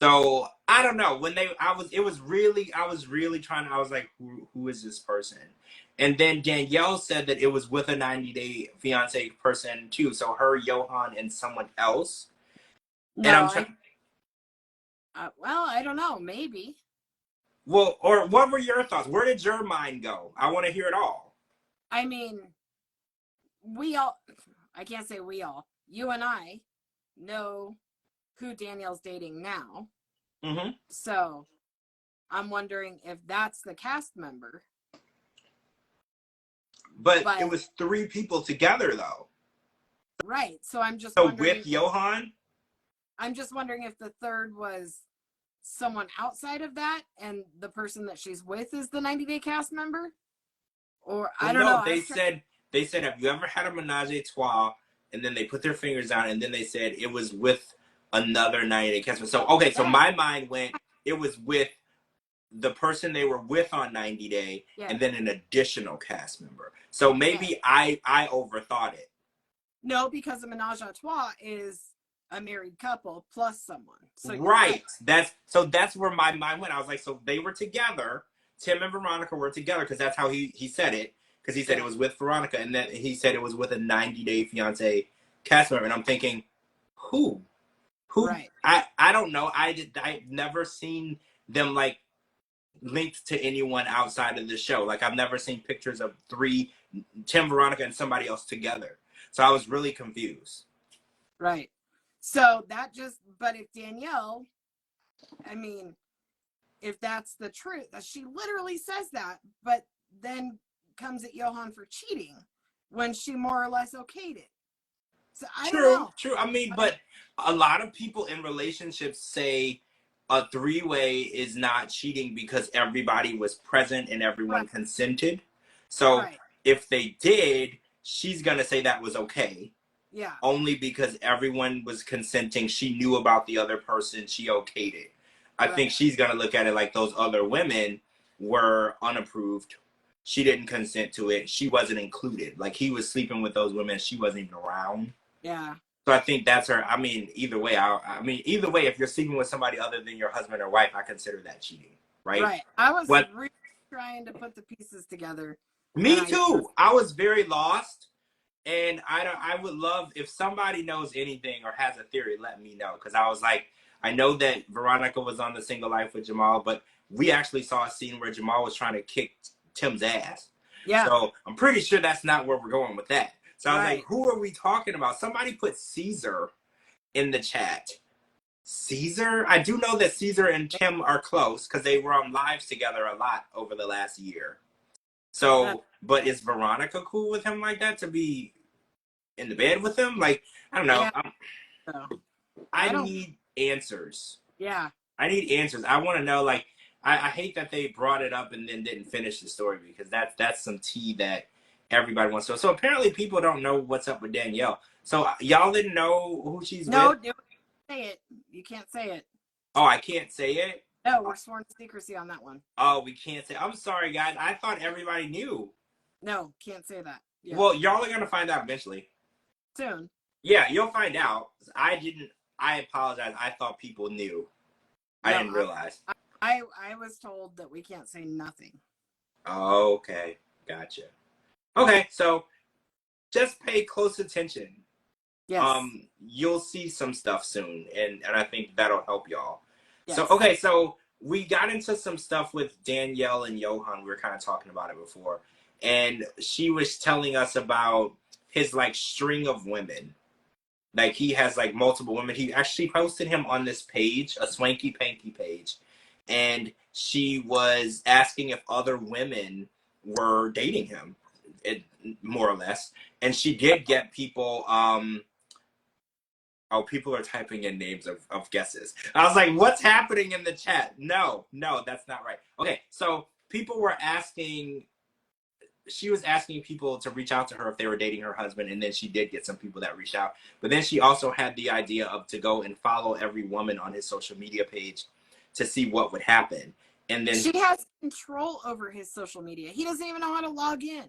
So, I don't know. I was really trying to, I was like, who is this person? And then Danielle said that it was with a 90-day fiance person too. So her, Johan, and someone else. No, well, I don't know. Maybe. Well, or what were your thoughts? Where did your mind go? I want to hear it all. I mean, I can't say we all, you and I know who Danielle's dating now. Mm-hmm. So I'm wondering if that's the cast member. But it was 3 people together, though. Right. So I'm just wondering. With Johan? I'm just wondering if the third was someone outside of that and the person that she's with is the 90-day cast member? Or I don't know. They said, have you ever had a menage a trois? And then they put their fingers down and then they said it was with another 90-day cast member. So okay, so Yeah. my mind went, it was with the person they were with on 90 Day, Yeah. and then an additional cast member. So maybe I overthought it. No, because a menage a trois is a married couple plus someone. So you're Right. That's where my mind went. I was like, so they were together. Tim and Veronica were together because that's how he said it. Because he said it was with Veronica, and then he said it was with a 90-day fiance cast member. And I'm thinking, who? Right. I don't know. I've never seen them like linked to anyone outside of the show. Like I've never seen pictures of three, Tim, Veronica, and somebody else together. So I was really confused. Right. So that just, but if Danielle, I mean, if that's the truth, she literally says that, but then comes at Johan for cheating when she more or less okayed it. So I don't True, know. true. I mean, but a lot of people in relationships say a three-way is not cheating because everybody was present and everyone Right. consented. So Right. if they did, she's gonna say that was okay. Yeah. Only because everyone was consenting, she knew about the other person, she okayed it. I think she's gonna look at it like those other women were unapproved. She didn't consent to it. She wasn't included. Like he was sleeping with those women, she wasn't even around. Yeah. So I think that's her. I mean, either way, if you're sleeping with somebody other than your husband or wife, I consider that cheating, right? Right. I was What? really trying to put the pieces together. Me too. I was very lost. And I would love if somebody knows anything or has a theory, let me know. Because I was like, I know that Veronica was on the Single Life with Jamal, but we actually saw a scene where Jamal was trying to kick Tim's ass. Yeah. So I'm pretty sure that's not where we're going with that. So I was like, Right. who are we talking about? Somebody put Caesar in the chat. Caesar? I do know that Caesar and Tim are close because they were on lives together a lot over the last year. So, but is Veronica cool with him like that to be in the bed with him? Like, I don't know. Yeah. So, I don't. need answers. Yeah. I need answers. I want to know. Like, I hate that they brought it up and then didn't finish the story because that's some tea that everybody wants to know. So apparently people don't know what's up with Danielle. So y'all didn't know who she's No, with? say it. You can't say it. Oh, I can't say it? No, we're sworn to secrecy on that one. Oh, we can't say. I'm sorry, guys. I thought everybody knew. No, can't say that. Yeah. Well, y'all are going to find out eventually. Soon. Yeah, you'll find out. I didn't. I apologize. I thought people knew. I didn't realize. I was told that we can't say nothing. Okay, gotcha. Okay, so just pay close attention. Yes. You'll see some stuff soon, and I think that'll help y'all. Yes. So okay, so we got into some stuff with Danielle and Johan. We were kind of talking about it before, and she was telling us about his like string of women. Like he has like multiple women. He actually posted him on this page, a swanky panky page, and she was asking if other women were dating him, more or less. And she did get people. Oh, people are typing in names of guesses. I was like, what's happening in the chat? No, that's not right. Okay, so people were asking. She was asking people to reach out to her if they were dating her husband, and then she did get some people that reached out. But then she also had the idea of to go and follow every woman on his social media page to see what would happen. And then she has control over his social media. He doesn't even know how to log in.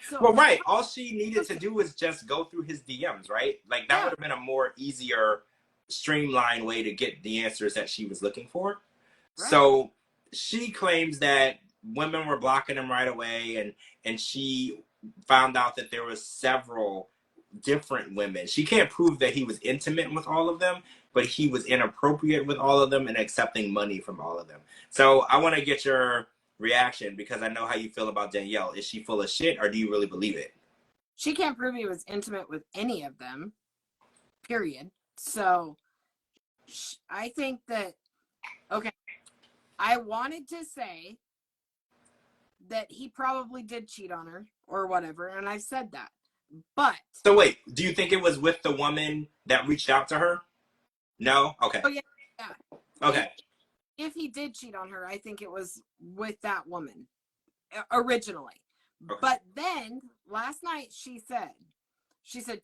So, well, right. All she needed to do was just go through his DMs, right? Like that would have been a more easier, streamlined way to get the answers that she was looking for. Right. So she claims that women were blocking him right away, and she found out that there was several different women. She can't prove that he was intimate with all of them, but he was inappropriate with all of them and accepting money from all of them. So I want to get your reaction because I know how you feel about Danielle. Is she full of shit or do you really believe it? She can't prove he was intimate with any of them, period. So I think that, okay, I wanted to say that he probably did cheat on her or whatever, and I said that. But so wait, do you think it was with the woman that reached out to her? No? Okay. Oh yeah. Okay. If he did cheat on her, I think it was with that woman originally. Okay. But then last night she said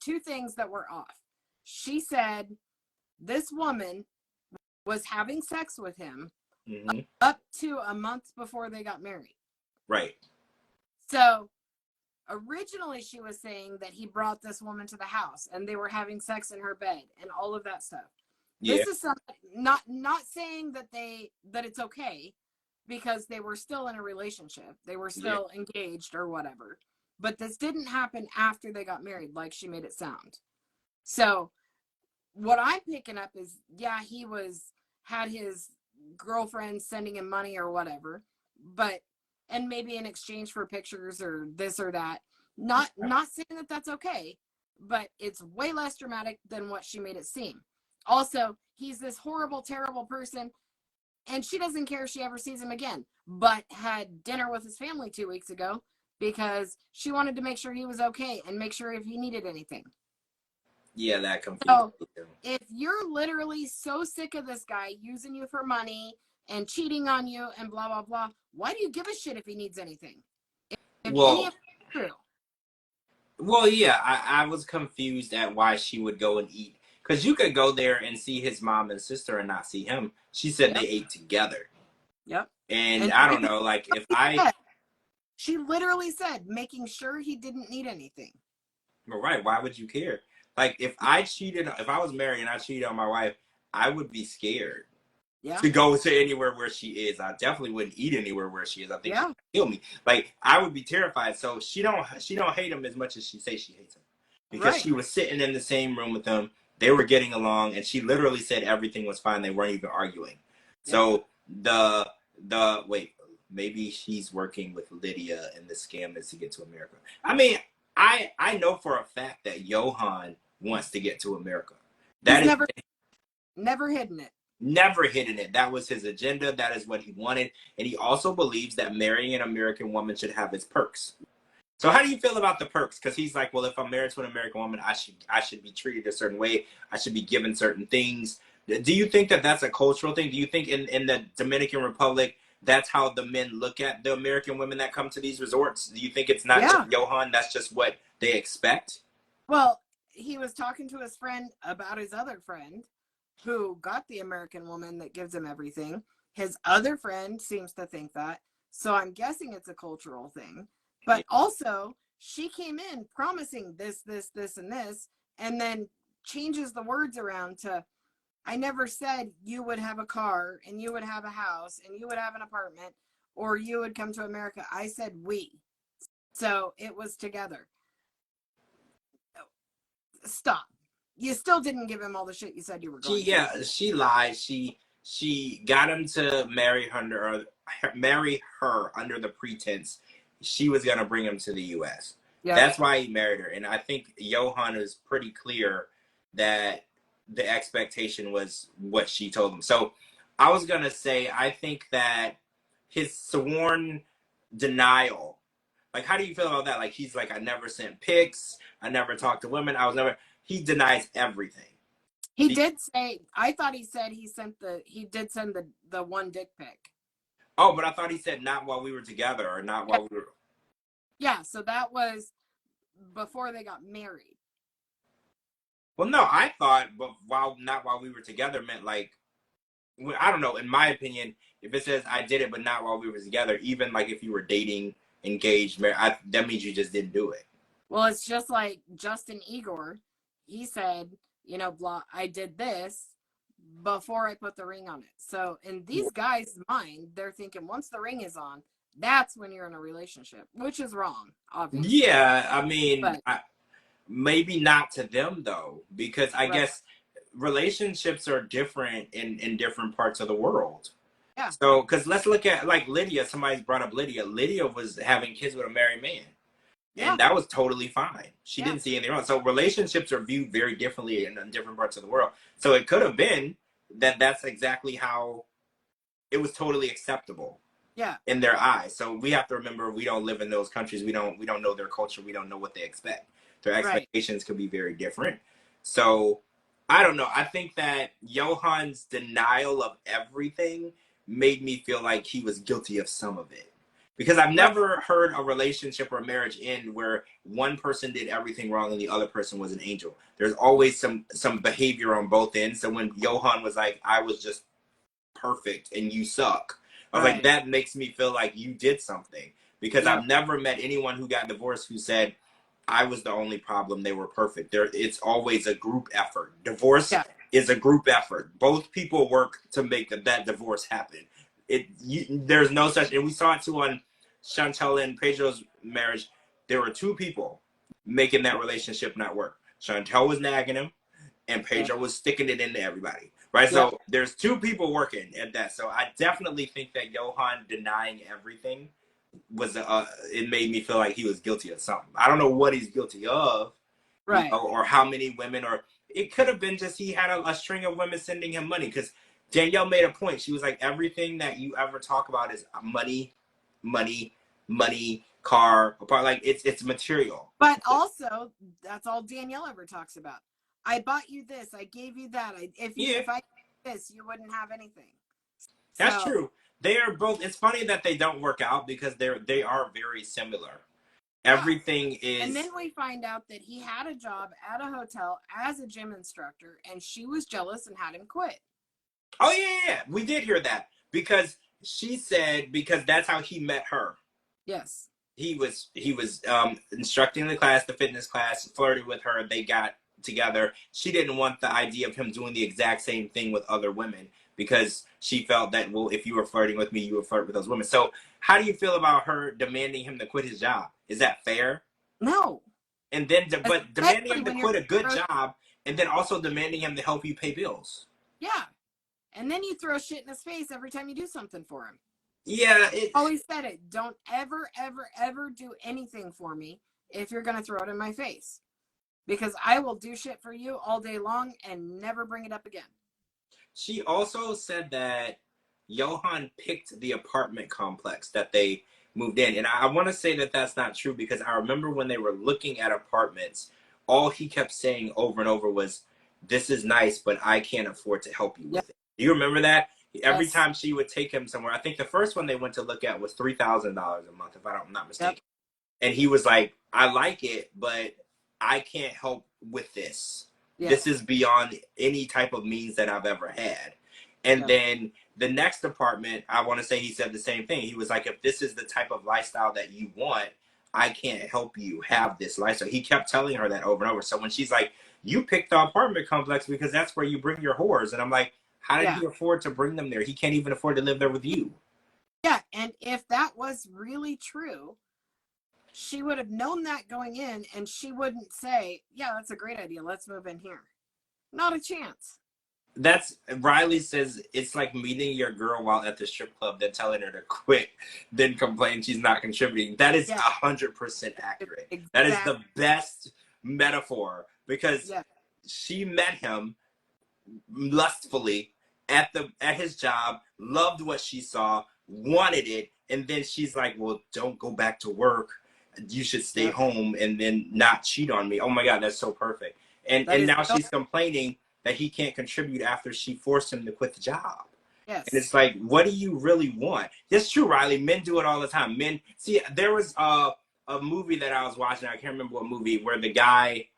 two things that were off. She said this woman was having sex with him Mm-hmm. up to a month before they got married. Right. So originally she was saying that he brought this woman to the house and they were having sex in her bed and all of that stuff. Yeah. This is something not saying that it's okay, because they were still in a relationship. They were still engaged or whatever. But this didn't happen after they got married like she made it sound. So what I'm picking up is, yeah, he had his girlfriend sending him money or whatever, but and maybe in exchange for pictures or this or that. Not saying that that's okay, but it's way less dramatic than what she made it seem. Also, he's this horrible, terrible person, and she doesn't care if she ever sees him again, but had dinner with his family 2 weeks ago because she wanted to make sure he was okay and make sure if he needed anything. Yeah, that confused So me too. if you're literally so sick of this guy using you for money and cheating on you and blah, blah, blah, why do you give a shit if he needs anything? If any Well, of it's true. well, yeah, I was confused at why she would go and eat. Because you could go there and see his mom and sister and not see him. She said Yep. they ate together. Yep. And I don't know, like, if I... She literally said, making sure he didn't need anything. Well, right, why would you care? Like, if I was married and I cheated on my wife, I would be scared to go to anywhere where she is. I definitely wouldn't eat anywhere where she is. I think she'd kill me. Like, I would be terrified. So she don't hate him as much as she says she hates him, because she was sitting in the same room with him. They were getting along, and she literally said everything was fine. They weren't even arguing. So the wait, maybe she's working with Lydia, and the scam is to get to America. I mean, I know for a fact that Johan wants to get to America. That He's is never hidden it. Never hidden it. That was his agenda. That is what he wanted. And he also believes that marrying an American woman should have its perks. So how do you feel about the perks? Because he's like, well, if I'm married to an American woman, I should be treated a certain way. I should be given certain things. Do you think that that's a cultural thing? Do you think in the Dominican Republic, that's how the men look at the American women that come to these resorts? Do you think it's not just Johan, that's just what they expect? Well, he was talking to his friend about his other friend who got the American woman that gives him everything. His other friend seems to think that. So I'm guessing it's a cultural thing. But also, she came in promising this, and this, and then changes the words around to, I never said you would have a car and you would have a house and you would have an apartment or you would come to America. I said we. So it was together. Stop. You still didn't give him all the shit you said you were going to. She lied. She got him to marry her under the pretense she was gonna bring him to the U.S. Yep. That's why he married her, and I think Johan was pretty clear that the expectation was what she told him. So I was gonna say, I think that his sworn denial. Like, how do you feel about that? Like, he's like, I never sent pics. I never talked to women. He denies everything. He did say, I thought he said he did send the one dick pic. Oh, but I thought he said not while we were together or not while we were. Yeah, so that was before they got married. Well, no, I thought, but not while we were together meant like, I don't know. In my opinion, if it says I did it, but not while we were together, even like if you were dating, engaged, married, that means you just didn't do it. Well, it's just like Justin Igor. He said, blah, I did this before I put the ring on it. So in these guys' mind, they're thinking once the ring is on, that's when you're in a relationship, which is wrong, obviously. Yeah, I mean, maybe not to them though, because I guess relationships are different in different parts of the world. Yeah. So, because let's look at like Lydia. Somebody's brought up Lydia. Lydia was having kids with a married man. And that was totally fine. She didn't see anything wrong. So relationships are viewed very differently in different parts of the world. So it could have been that that's exactly how it was totally acceptable. Yeah. In their eyes. So we have to remember we don't live in those countries. We don't know their culture. We don't know what they expect. Their expectations could be very different. So I don't know. I think that Johan's denial of everything made me feel like he was guilty of some of it. Because I've Right. never heard a relationship or a marriage end where one person did everything wrong and the other person was an angel. There's always some behavior on both ends. So when Johan was like, I was just perfect and you suck, I was like, Right. that makes me feel like you did something. Because Yep. I've never met anyone who got divorced who said I was the only problem, they were perfect. It's always a group effort. Divorce Yeah. is a group effort. Both people work to make that divorce happen. There's no such, and we saw it too on Chantel and Pedro's marriage. There were two people making that relationship not work. Chantel was nagging him, and Yep. Pedro was sticking it into everybody. Right? Yep. So there's two people working at that. So I definitely think that Johan denying everything was it made me feel like he was guilty of something. I don't know what he's guilty of, Right. or how many women, or it could have been just he had a string of women sending him money. Because Danielle made a point. She was like, everything that you ever talk about is money, money, money, car, apart. Like it's material. But also, that's all Danielle ever talks about. I bought you this. I gave you that. Yeah, If I did this, you wouldn't have anything. that's So true. They are both. It's funny that they don't work out because they are very similar. yeah. Everything And is. then we find out that he had a job at a hotel as a gym instructor, and she was jealous and had him quit. Oh yeah. We did hear that because she said because that's how he met her. Yes. He was instructing the class, the fitness class, flirted with her. They got together. She didn't want the idea of him doing the exact same thing with other women because she felt that, well, if you were flirting with me, you would flirt with those women. So how do you feel about her demanding him to quit his job? Is that fair? No. And then, but demanding Especially him to when you're quit a good job, and then also demanding him to help you pay bills. yeah. And then you throw shit in his face every time you do something for him. Yeah, Always said it. Don't ever, ever, ever do anything for me if you're gonna throw it in my face. Because I will do shit for you all day long and never bring it up again. She also said that Johan picked the apartment complex that they moved in. And I want to say that that's not true because I remember when they were looking at apartments, all he kept saying over and over was, this is nice, but I can't afford to help you Yep. with it. Do you remember that? Every Yes. time she would take him somewhere, I think the first one they went to look at was $3,000 a month, if I'm not mistaken. Yep. And he was like, I like it, but I can't help with this. Yes. This is beyond any type of means that I've ever had. And Yep. then the next apartment, I want to say he said the same thing. He was like, if this is the type of lifestyle that you want, I can't help you have this lifestyle. He kept telling her that over and over. So when she's like, you picked the apartment complex because that's where you bring your whores. And I'm like, how did he afford to bring them there? He can't even afford to live there with you. Yeah. And if that was really true, she would have known that going in, and she wouldn't say, yeah, that's a great idea. Let's move in here. Not a chance. That's Riley says it's like meeting your girl while at the strip club, then telling her to quit, then complain she's not contributing. That is 100% accurate. Exactly. That is the best metaphor because Yeah. she met him lustfully at his job, loved what she saw, wanted it, and then she's like, well, don't go back to work, you should stay home and then not cheat on me. Oh my god, that's so perfect. And now she's complaining that he can't contribute after she forced him to quit the job. Yes. And it's like, what do you really want? That's true, Riley. Men do it all the time. Men see, there was a movie that I was watching, I can't remember what movie, where the guy,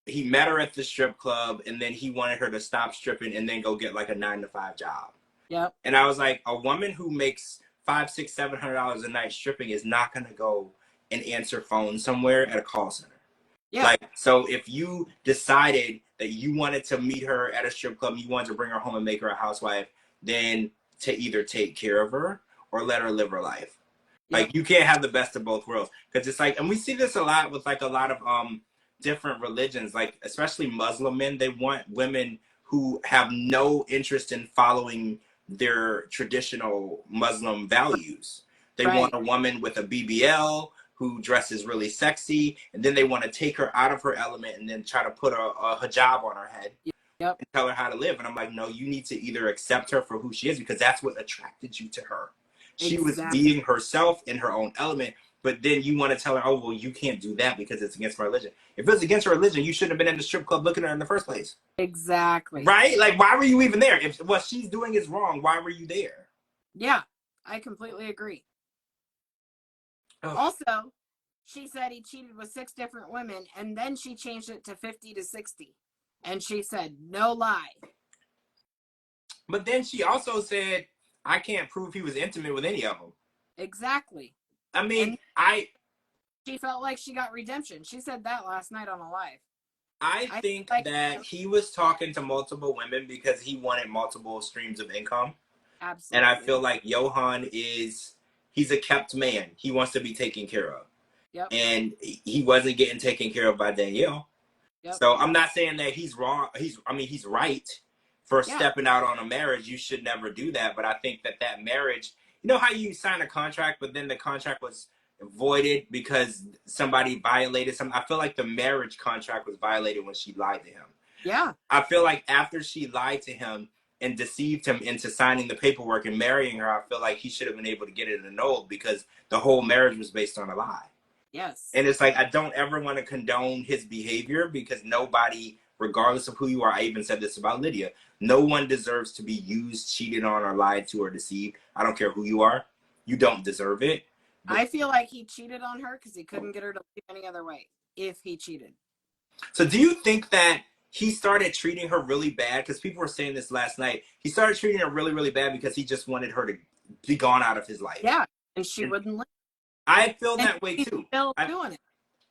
he met her at the strip club and then he wanted her to stop stripping and then go get like a 9-to-5 job. Yep. And I was like, a woman who makes $500, $600, $700 a night stripping is not gonna go and answer phone somewhere at a call center. Yeah. Like, so if you decided that you wanted to meet her at a strip club, you wanted to bring her home and make her a housewife, then to either take care of her or let her live her life. Yep. Like, you can't have the best of both worlds. Because it's like, and we see this a lot with like a lot of different religions, like especially Muslim men. They want women who have no interest in following their traditional Muslim values. They want a woman with a BBL who dresses really sexy, and then they want to take her out of her element and then try to put a hijab on her head and tell her how to live. And I'm like, no, you need to either accept her for who she is because that's what attracted you to her. She was being herself in her own element, but then you want to tell her, oh, well, you can't do that because it's against my religion. If it's against her religion, you shouldn't have been in the strip club looking at her in the first place. Exactly. Right? Like, why were you even there? If what she's doing is wrong, why were you there? Yeah, I completely agree. Also, she said he cheated with 6 different women, and then she changed it to 50 to 60. And she said, no lie. But then she also said, I can't prove he was intimate with any of them. Exactly. I mean, And she felt like she got redemption. She said that last night on a live. I I think like that he was talking to multiple women because he wanted multiple streams of income. And I absolutely. feel like Johan he's a kept man. He wants to be taken care of. Yep. And he wasn't getting taken care of by Danielle. Yep. So I'm not saying that he's wrong. He's right for Yeah. stepping out on a marriage. You should never do that. But I think that marriage, you know how you sign a contract, but then the contract was voided because somebody violated something. I feel like the marriage contract was violated when she lied to him. Yeah. I feel like after she lied to him and deceived him into signing the paperwork and marrying her, I feel like he should have been able to get it annulled because the whole marriage was based on a lie. Yes. And it's like, I don't ever want to condone his behavior because nobody, regardless of who you are, I even said this about Lydia, no one deserves to be used, cheated on, or lied to, or deceived. I don't care who you are. You don't deserve it. But, I feel like he cheated on her because he couldn't get her to leave any other way if he cheated. so do you think that he started treating her really bad? Because people were saying this last night. He started treating her really, really bad because he just wanted her to be gone out of his life. Yeah. And she And wouldn't leave. I feel And that way he's too. still doing it.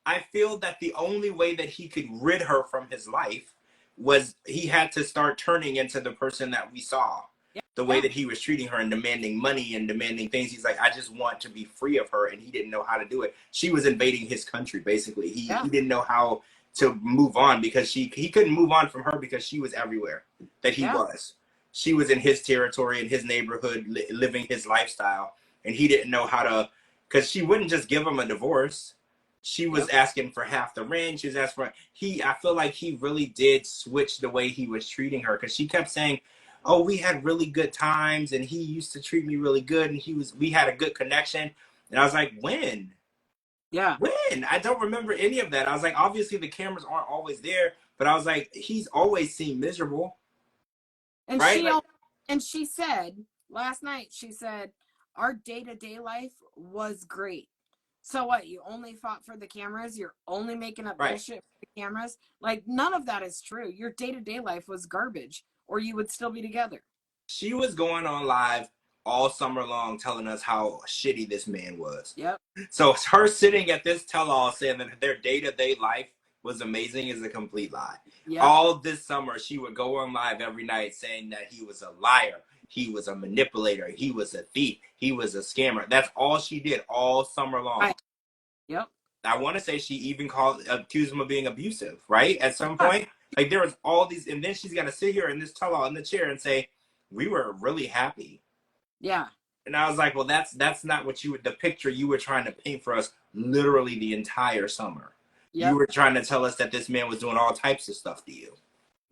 I feel that the only way that he could rid her from his life was he had to start turning into the person that we saw. Yeah. The way that he was treating her and demanding money and demanding things. He's like, I just want to be free of her. And he didn't know how to do it. She was invading his country, basically. He didn't know how to move on because he couldn't move on from her because she was everywhere that he was. She was in his territory, in his neighborhood, living his lifestyle. And he didn't know how to, because she wouldn't just give him a divorce. She was asking for half the rent. She was asking for I feel like he really did switch the way he was treating her because she kept saying, "Oh, we had really good times, and he used to treat me really good, and we had a good connection." And I was like, "When? Yeah. When?" I don't remember any of that. I was like, "Obviously, the cameras aren't always there," but I was like, "He's always seemed miserable, And right?" Like, she said last night, she said, our day-to-day life was great. So what? You only fought for the cameras? You're only making up right. bullshit for the cameras? Like, none of that is true. Your day-to-day life was garbage, or you would still be together. She was going on live all summer long telling us how shitty this man was. Yep. So her sitting at this tell-all saying that their day-to-day life was amazing is a complete lie. Yep. All this summer, she would go on live every night saying that he was a liar, he was a manipulator, he was a thief, he was a scammer. That's all she did all summer long. Yep. I want to say she even accused him of being abusive, right? At some point. Like there was all these, and then she's got to sit here in this tell-all in the chair and say, we were really happy. Yeah. And I was like, well, that's not what the picture you were trying to paint for us literally the entire summer. Yep. You were trying to tell us that this man was doing all types of stuff to you.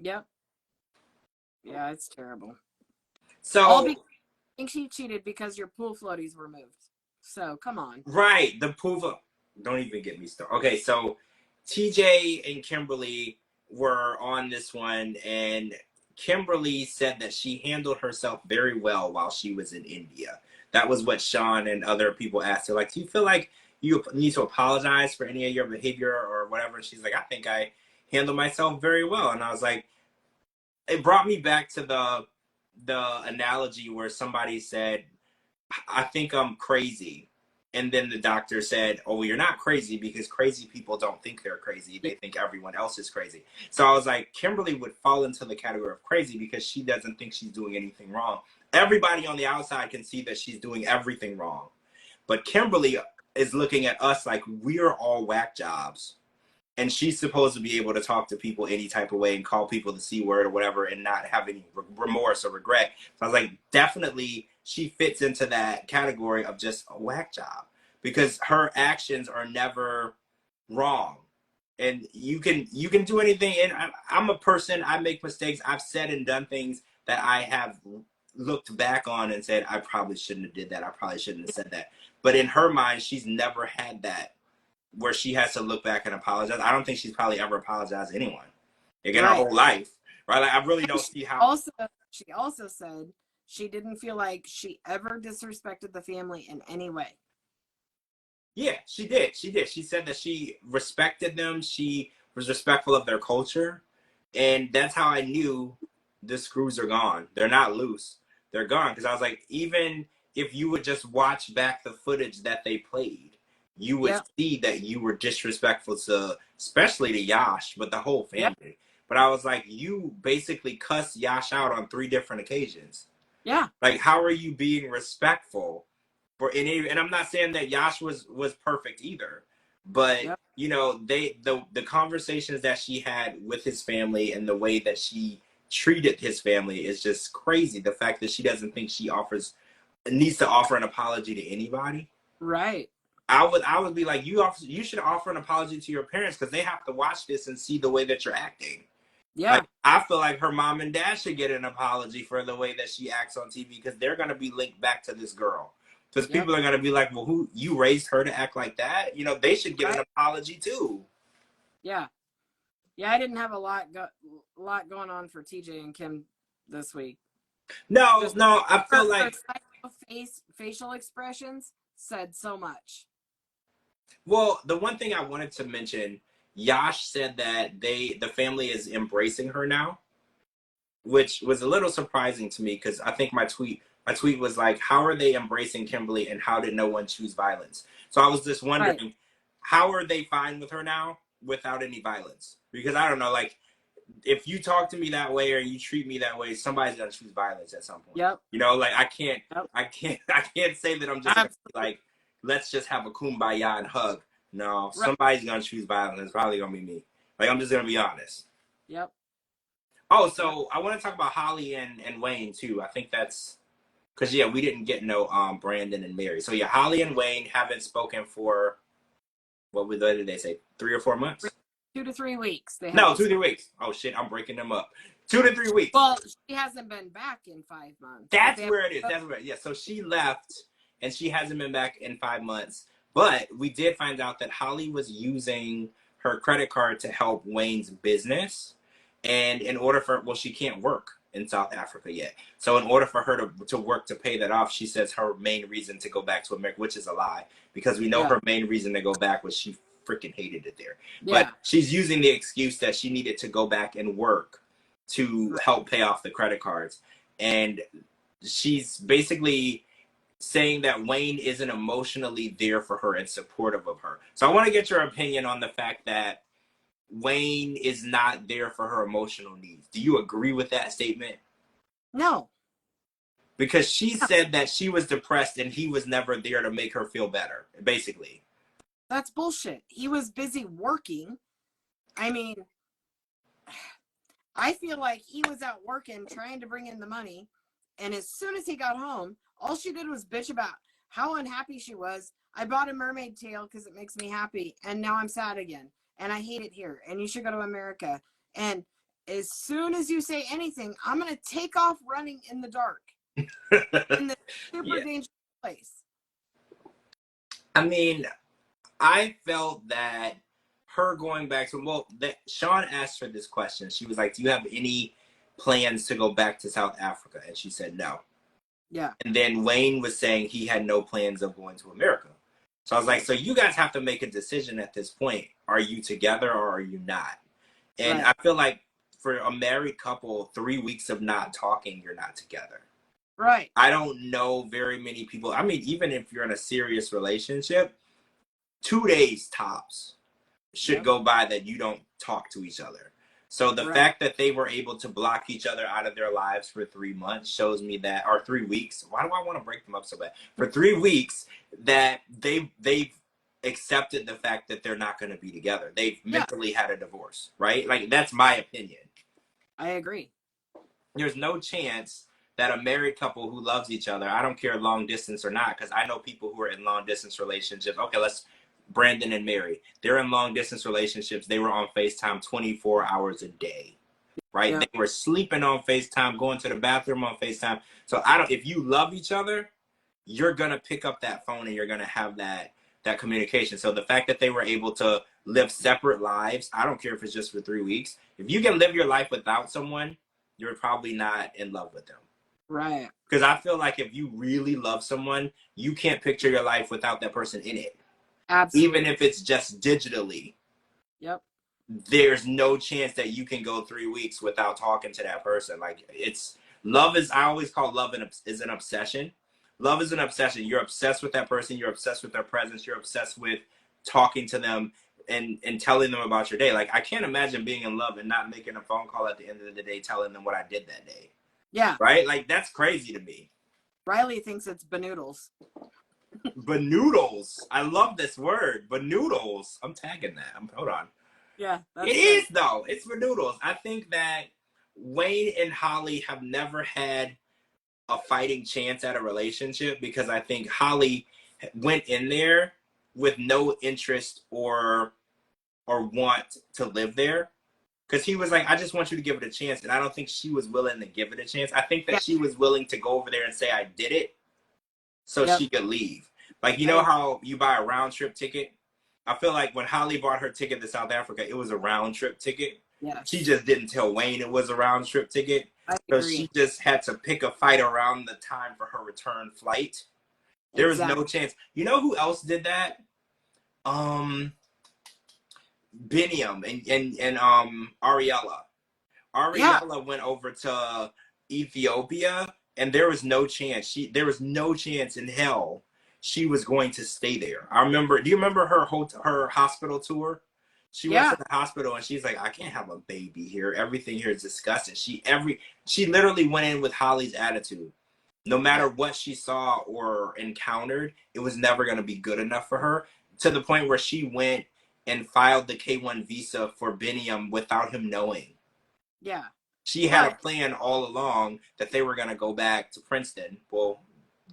Yep. Yeah, it's terrible. So all because I think she cheated because your pool floaties were moved. So come on. Right. The pool don't even get me started. Okay, so TJ and Kimberly were on this one, and Kimberly said that she handled herself very well while she was in India. That was what Sean and other people asked her. Like, do you feel like you need to apologize for any of your behavior or whatever? And she's like, I think I handled myself very well. And I was like, it brought me back to the analogy where somebody said, I think I'm crazy. And then the doctor said, oh, well, you're not crazy because crazy people don't think they're crazy. They think everyone else is crazy. So I was like, Kimberly would fall into the category of crazy because she doesn't think she's doing anything wrong. Everybody on the outside can see that she's doing everything wrong. But Kimberly is looking at us like we're all whack jobs. And she's supposed to be able to talk to people any type of way and call people the C word or whatever and not have any remorse or regret. So I was like, definitely she fits into that category of just a whack job because her actions are never wrong. And you can do anything. And I'm a person, I make mistakes. I've said and done things that I have looked back on and said, I probably shouldn't have did that. I probably shouldn't have said that. But in her mind, she's never had that where she has to look back and apologize. I don't think she's probably ever apologized to anyone. Again, her whole life, right? Like, I really don't see how. She also said she didn't feel like she ever disrespected the family in any way. Yeah, she did. She did. She said that she respected them. She was respectful of their culture. And that's how I knew the screws are gone. They're not loose. They're gone. Because I was like, even if you would just watch back the footage that they played, you would Yep. see that you were disrespectful to, especially to Yash, but the whole Yep. family. But I was like, you basically cussed Yash out on 3 different occasions. Yeah. Like, how are you being respectful for any? And I'm not saying that Yash was perfect either, but Yep. you know, the conversations that she had with his family and the way that she treated his family is just crazy. The fact that she doesn't think she offers needs to offer an apology to anybody. Right. I would be like, you should offer an apology to your parents because they have to watch this and see the way that you're acting. Like, Yeah. I feel like her mom and dad should get an apology for the way that she acts on TV because they're going to be linked back to this girl. Because Yep. people are going to be like, well, who you raised her to act like that? You know, they should get Right. an apology too. Yeah. Yeah, I didn't have a lot going on for TJ and Kim this week. No, Just no, I feel her like, facial expressions said so much. well, the one thing I wanted to mention, Yash said that the family is embracing her now, which was a little surprising to me because I think my tweet was like, how are they embracing Kimberly and how did no one choose violence? So I was just wondering, Right. how are they fine with her now without any violence? Because I don't know, like, if you talk to me that way or you treat me that way, somebody's gonna choose violence at some point. Yep. You know, like Yep. I can't say that I'm just gonna be Absolutely. like, let's just have a kumbaya and hug. No, Right. somebody's gonna choose violence. It's probably gonna be me. Like, I'm just gonna be honest. Yep. Oh, Yep. so I want to talk about Holly and Wayne too. I think that's because yeah, we didn't get no Brandon and Mary. So yeah, Holly and Wayne haven't spoken for what did they say? 3 or 4 months? 2 to 3 weeks. They No, haven't. 2 3 weeks. Oh shit, I'm breaking them up. 2 to 3 weeks. Well, she hasn't been back in 5 months. But That's they where it is. That's where yeah. So she left and she hasn't been back in 5 months. But we did find out that Holly was using her credit card to help Wayne's business. And in order for well, she can't work in South Africa yet. So in order for her to work to pay that off, she says her main reason to go back to America, which is a lie, because we know Yeah. her main reason to go back was she freaking hated it there. But Yeah. she's using the excuse that she needed to go back and work to Right. help pay off the credit cards. And she's basically saying that Wayne isn't emotionally there for her and supportive of her. So I want to get your opinion on the fact that Wayne is not there for her emotional needs. Do you agree with that statement? No. Because she said that she was depressed and he was never there to make her feel better, basically. That's bullshit. He was busy working. I mean, I feel like he was out working, trying to bring in the money. And as soon as he got home, all she did was bitch about how unhappy she was. I bought a mermaid tail because it makes me happy. And now I'm sad again. And I hate it here. And you should go to America. And as soon as you say anything, I'm going to take off running in the dark in the super Yeah. dangerous place. I mean, I felt that her going back to that Sean asked her this question. She was like, "Do you have any plans to go back to South Africa?" And she said no. Yeah. And then Wayne was saying he had no plans of going to America. So I was like, so you guys have to make a decision at this point. Are you together or are you not? And Right. I feel like for a married couple, 3 weeks of not talking, you're not together. Right. I don't know very many people. I mean, even if you're in a serious relationship, 2 days tops should Yep. go by that you don't talk to each other. So the Right. fact that they were able to block each other out of their lives for 3 months shows me that, or 3 weeks. Why do I want to break them up so bad? For 3 weeks, that they've accepted the fact that they're not going to be together. They've mentally had a divorce, right? Like, that's my opinion. I agree. There's no chance that a married couple who loves each other, I don't care long distance or not, because I know people who are in long distance relationships. Okay, let's Brandon and Mary. They're in long distance relationships. They were on FaceTime 24 hours a day, right? Yeah. They were sleeping on FaceTime, going to the bathroom on FaceTime. So if you love each other, you're gonna pick up that phone and you're gonna have that communication. So the fact that they were able to live separate lives, I don't care if it's just for 3 weeks. If you can live your life without someone, you're probably not in love with them. Right. Because I feel like if you really love someone, you can't picture your life without that person in it. Absolutely. even if it's just digitally. Yep. There's no chance that you can go 3 weeks without talking to that person. Like it's love is I always call love is an obsession. Love is an obsession. You're obsessed with that person. You're obsessed with their presence. You're obsessed with talking to them and telling them about your day. Like I can't imagine being in love and not making a phone call at the end of the day telling them what I did that day. Yeah. Right? Like that's crazy to me. Riley thinks it's banoodles. Banoodles. I love this word. Banoodles. I'm tagging that. Hold on. Yeah, It that's is good. though. It's for noodles. I think that Wayne and Holly have never had a fighting chance at a relationship because I think Holly went in there with no interest or want to live there. Because he was like, I just want you to give it a chance. And I don't think she was willing to give it a chance. I think Yeah. that she was willing to go over there and say, I did it so Yep. she could leave. Like, you know how you buy a round trip ticket? I feel like when Holly bought her ticket to South Africa, it was a round trip ticket. Yes. She just didn't tell Wayne it was a round trip ticket. I So agree. she just had to pick a fight around the time for her return flight. There was no chance. You know who else did that? Biniam and Ariella. Ariella went over to Ethiopia, and there was no chance. There was no chance in hell she was going to stay there. I remember. Do you remember her hospital tour? She went to the hospital and she's like, I can't have a baby here. Everything here is disgusting. She literally went in with Holly's attitude. No matter what she saw or encountered, it was never going to be good enough for her. To the point where she went and filed the K1 visa for Biniam without him knowing. Yeah. She had a plan all along that they were going to go back to Princeton, well,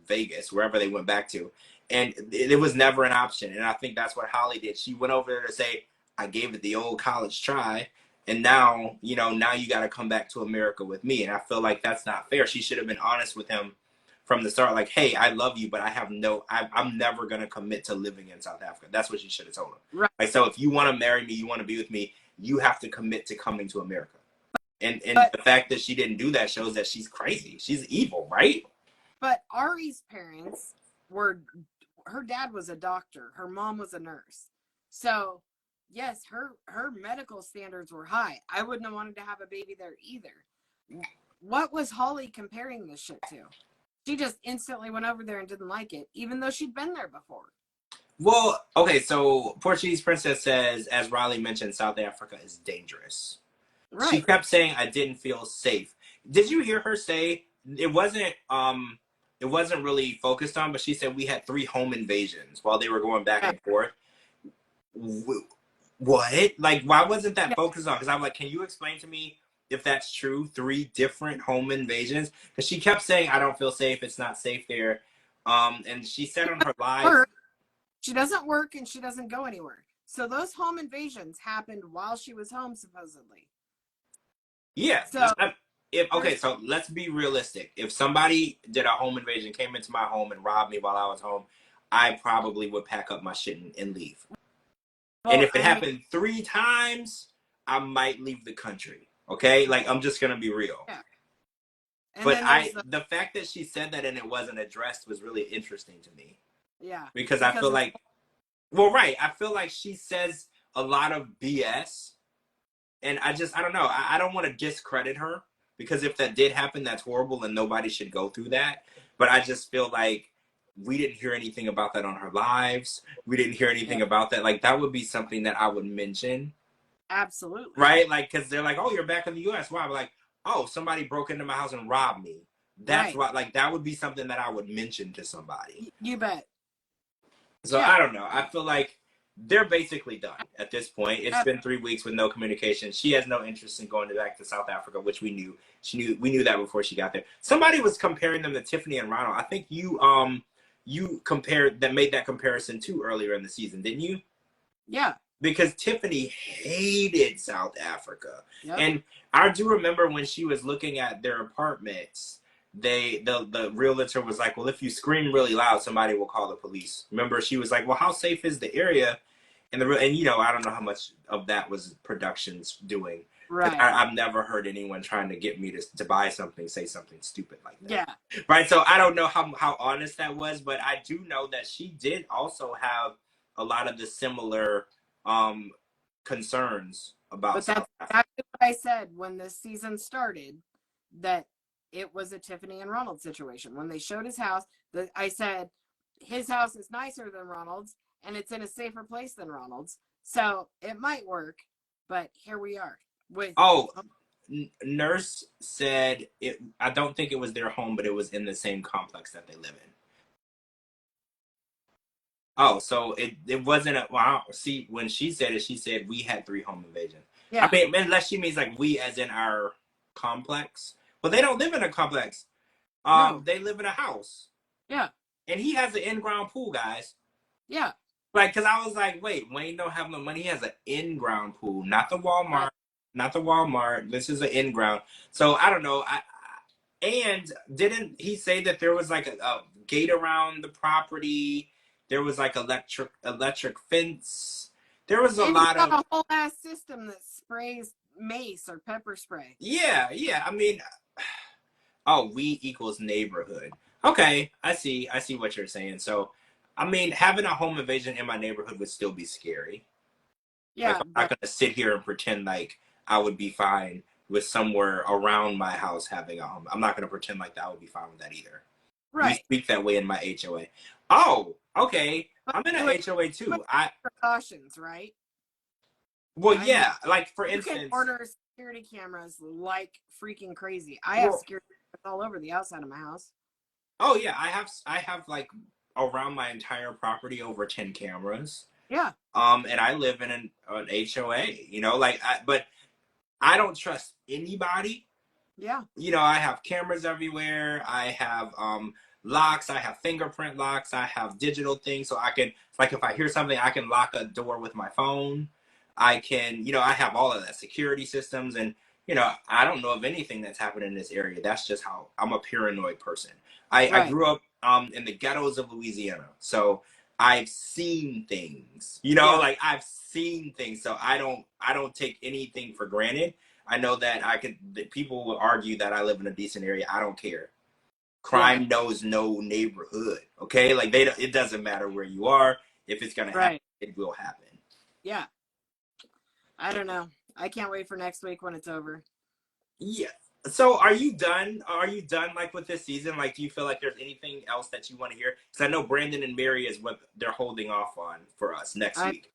Vegas, wherever they went back to. And it was never an option. And I think that's what Holly did. She went over there to say, I gave it the old college try. And now, now you got to come back to America with me. And I feel like that's not fair. She should have been honest with him from the start. Like, hey, I love you, but I'm never going to commit to living in South Africa. That's what she should have told him. Right. Like, so if you want to marry me, you want to be with me, you have to commit to coming to America. And the fact that she didn't do that shows that she's crazy. She's evil, right? But Ari's parents her dad was a doctor. Her mom was a nurse. So, yes, her medical standards were high. I wouldn't have wanted to have a baby there either. What was Holly comparing this shit to? She just instantly went over there and didn't like it, even though she'd been there before. Well, okay, so Portuguese Princess says, as Riley mentioned, South Africa is dangerous. Right. She kept saying, I didn't feel safe. Did you hear her say, it wasn't really focused on, but she said we had 3 home invasions while they were going back and forth. What? Like, why wasn't that focused on? Because I'm like, can you explain to me if that's true? 3 different home invasions? Because she kept saying, I don't feel safe. It's not safe there. And she said on her live. She doesn't work and she doesn't go anywhere. So those home invasions happened while she was home, supposedly. Yeah. So so let's be realistic. If somebody did a home invasion, came into my home and robbed me while I was home, I probably would pack up my shit and leave. Well, and if it happened 3 times, I might leave the country. Okay? Like, I'm just going to be real. Yeah. But the fact that she said that and it wasn't addressed was really interesting to me. Yeah. Because I feel like, well, right. I feel like she says a lot of BS. And I don't know. I don't want to discredit her because if that did happen, that's horrible and nobody should go through that. But I just feel like we didn't hear anything about that on her lives. We didn't hear anything about that. Like, that would be something that I would mention. Absolutely. Right? Like, because they're like, oh, you're back in the U.S. Why? I'm like, oh, somebody broke into my house and robbed me. That's why, like, that would be something that I would mention to somebody. You bet. So I don't know. I feel like they're basically done at this point. It's been 3 weeks with no communication. She has no interest in going back to South Africa, which we knew. We knew that before she got there. Somebody was comparing them to Tiffany and Ronald. I think you made that comparison too earlier in the season, didn't you? Yeah. Because Tiffany hated South Africa. Yep. And I do remember when she was looking at their apartments, the realtor was like, well, if you scream really loud, somebody will call the police. Remember, she was like, well, how safe is the area? And I don't know how much of that was production's doing. Right. I've never heard anyone trying to get me to buy something, say something stupid like that. Yeah. Right. So I don't know how honest that was, but I do know that she did also have a lot of the similar concerns about But South that's Africa. exactly what I said when this season started, that it was a Tiffany and Ronald situation. When they showed his house, I said his house is nicer than Ronald's and it's in a safer place than Ronald's. So it might work, but here we are with. Oh, Nurse said it. I don't think it was their home, but it was in the same complex that they live in. Oh, so it wasn't a. Wow. See, when she said it, she said we had 3 home invasions. I Yeah. mean, unless she means like we as in our complex. But they don't live in a complex. No. They live in a house, Yeah. and he has an in-ground pool, guys. Yeah. Like, cause I was like, wait, Wayne don't have no money. He has an in-ground pool, not the Right. Walmart, not the Walmart. This is an in-ground. So I don't know. And didn't he say that there was like a gate around the property? There was like electric fence. There was a And he's lot got of a whole ass system that sprays mace or pepper spray. yeah. I mean, oh, we equals neighborhood. Okay, I see what you're saying. So, I mean, having a home invasion in my neighborhood would still be scary. Like, Yeah, I'm not but gonna sit here and pretend like I would be fine with somewhere around my house having a home. I'm not gonna pretend like that I would be fine with that either. We right. speak that way in my HOA. Oh, okay. But I'm in an do it HOA with too. precautions, right? Well, I mean, yeah, like for you can instance, order security cameras like freaking crazy. I have well, security cameras all over the outside of my house. oh yeah, I have like around my entire property over 10 cameras. Yeah, And I live in an HOA, like but I don't trust anybody. yeah, I have cameras everywhere. I have locks. I have fingerprint locks. I have digital things, so I can, like, if I hear something, I can lock a door with my phone. I can, I have all of that security systems, and I don't know of anything that's happened in this area. That's just how I'm a paranoid person. I right. grew up in the ghettos of Louisiana, so I've seen things. Yeah, Like I've seen things, so I don't take anything for granted. I know that that people will argue that I live in a decent area. I don't care. yeah, Crime knows no neighborhood. Okay, like it doesn't matter where you are. If it's gonna happen, right. it will happen. Yeah. I don't know. I can't wait for next week when it's over. Yeah. So are you done? Are you done like with this season? Like, do you feel like there's anything else that you want to hear? Because I know Brandon and Mary is what they're holding off on for us next I week.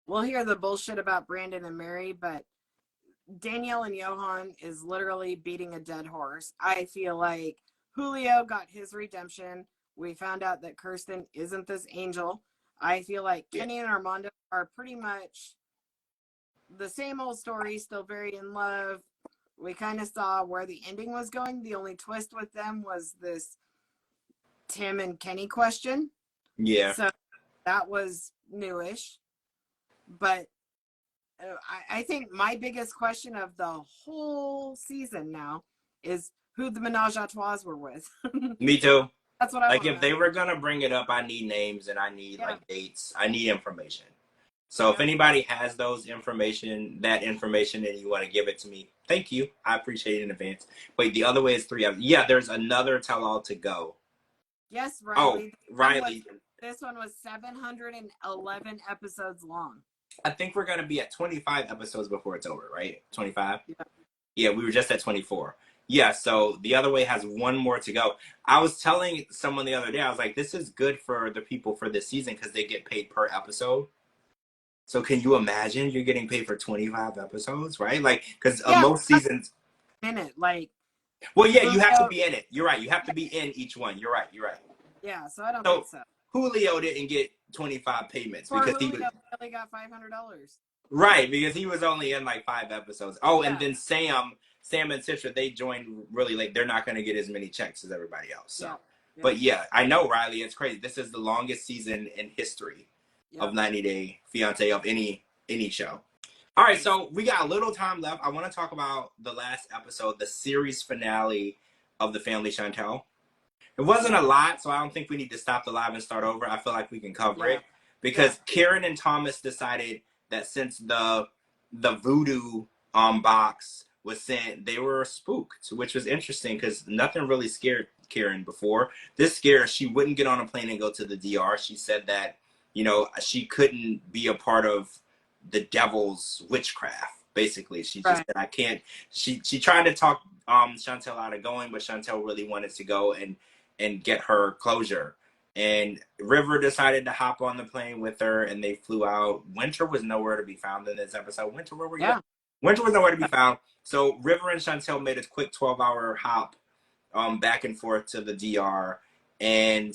We'll hear the bullshit about Brandon and Mary, but Danielle and Johan is literally beating a dead horse. I feel like Julio got his redemption. We found out that Kirsten isn't this angel. I feel like Yeah. Kenny and Armando are pretty much the same old story, still very in love. We kind of saw where the ending was going. The only twist with them was this Tim and Kenny question. Yeah. So that was newish. But I think my biggest question of the whole season now is who the menage a trois were with. Me too. That's what I Like, want to if know. they were gonna bring it up, I need names and I need Yeah. like dates. I need information. So if Yeah. anybody has that information, and you want to give it to me, thank you. I appreciate it in advance. Wait, the other way is 3 hours. Yeah, there's another tell all to go. Yes, Oh, Riley. Riley, This one was 711 episodes long. I think we're gonna be at 25 episodes before it's over, right? 25. Yeah. Yeah, we were just at 24. Yeah, so the other way has one more to go. I was telling someone the other day, I was like, this is good for the people for this season because they get paid per episode. So can you imagine you're getting paid for 25 episodes, right? Like, because Yeah, most seasons. in it. Like, Well, yeah, you have to Julio, be in it. You're right. You have to be in each one. You're right. You're right. yeah, so I don't think So so. Julio didn't get 25 payments Poor because he was Julio only got $500. right because he was only in like 5 episodes. Oh, and Yeah, then Sam and Citra, they joined really late. They're not going to get as many checks as everybody else. So, yeah, yeah, but yeah, I know, Riley. It's crazy. This is the longest season in history yeah. of 90 Day Fiance of any show. All right, so we got a little time left. I want to talk about the last episode, the series finale of the Family Chantel. It wasn't a lot, so I don't think we need to stop the live and start over. I feel like we can cover Yeah. it because Karen and Thomas decided that since the voodoo box was sent, they were spooked, which was interesting because nothing really scared Karen before. This scared her. She wouldn't get on a plane and go to the DR. She said that you know, she couldn't be a part of the devil's witchcraft. Basically, she just Right. said, "I can't." She tried to talk Chantel out of going, but Chantel really wanted to go and get her closure. And River decided to hop on the plane with her, and they flew out. Winter was nowhere to be found in this episode. Winter, where were you? Yeah. Winter was nowhere to be found. So River and Chantel made a quick 12-hour hop back and forth to the DR, and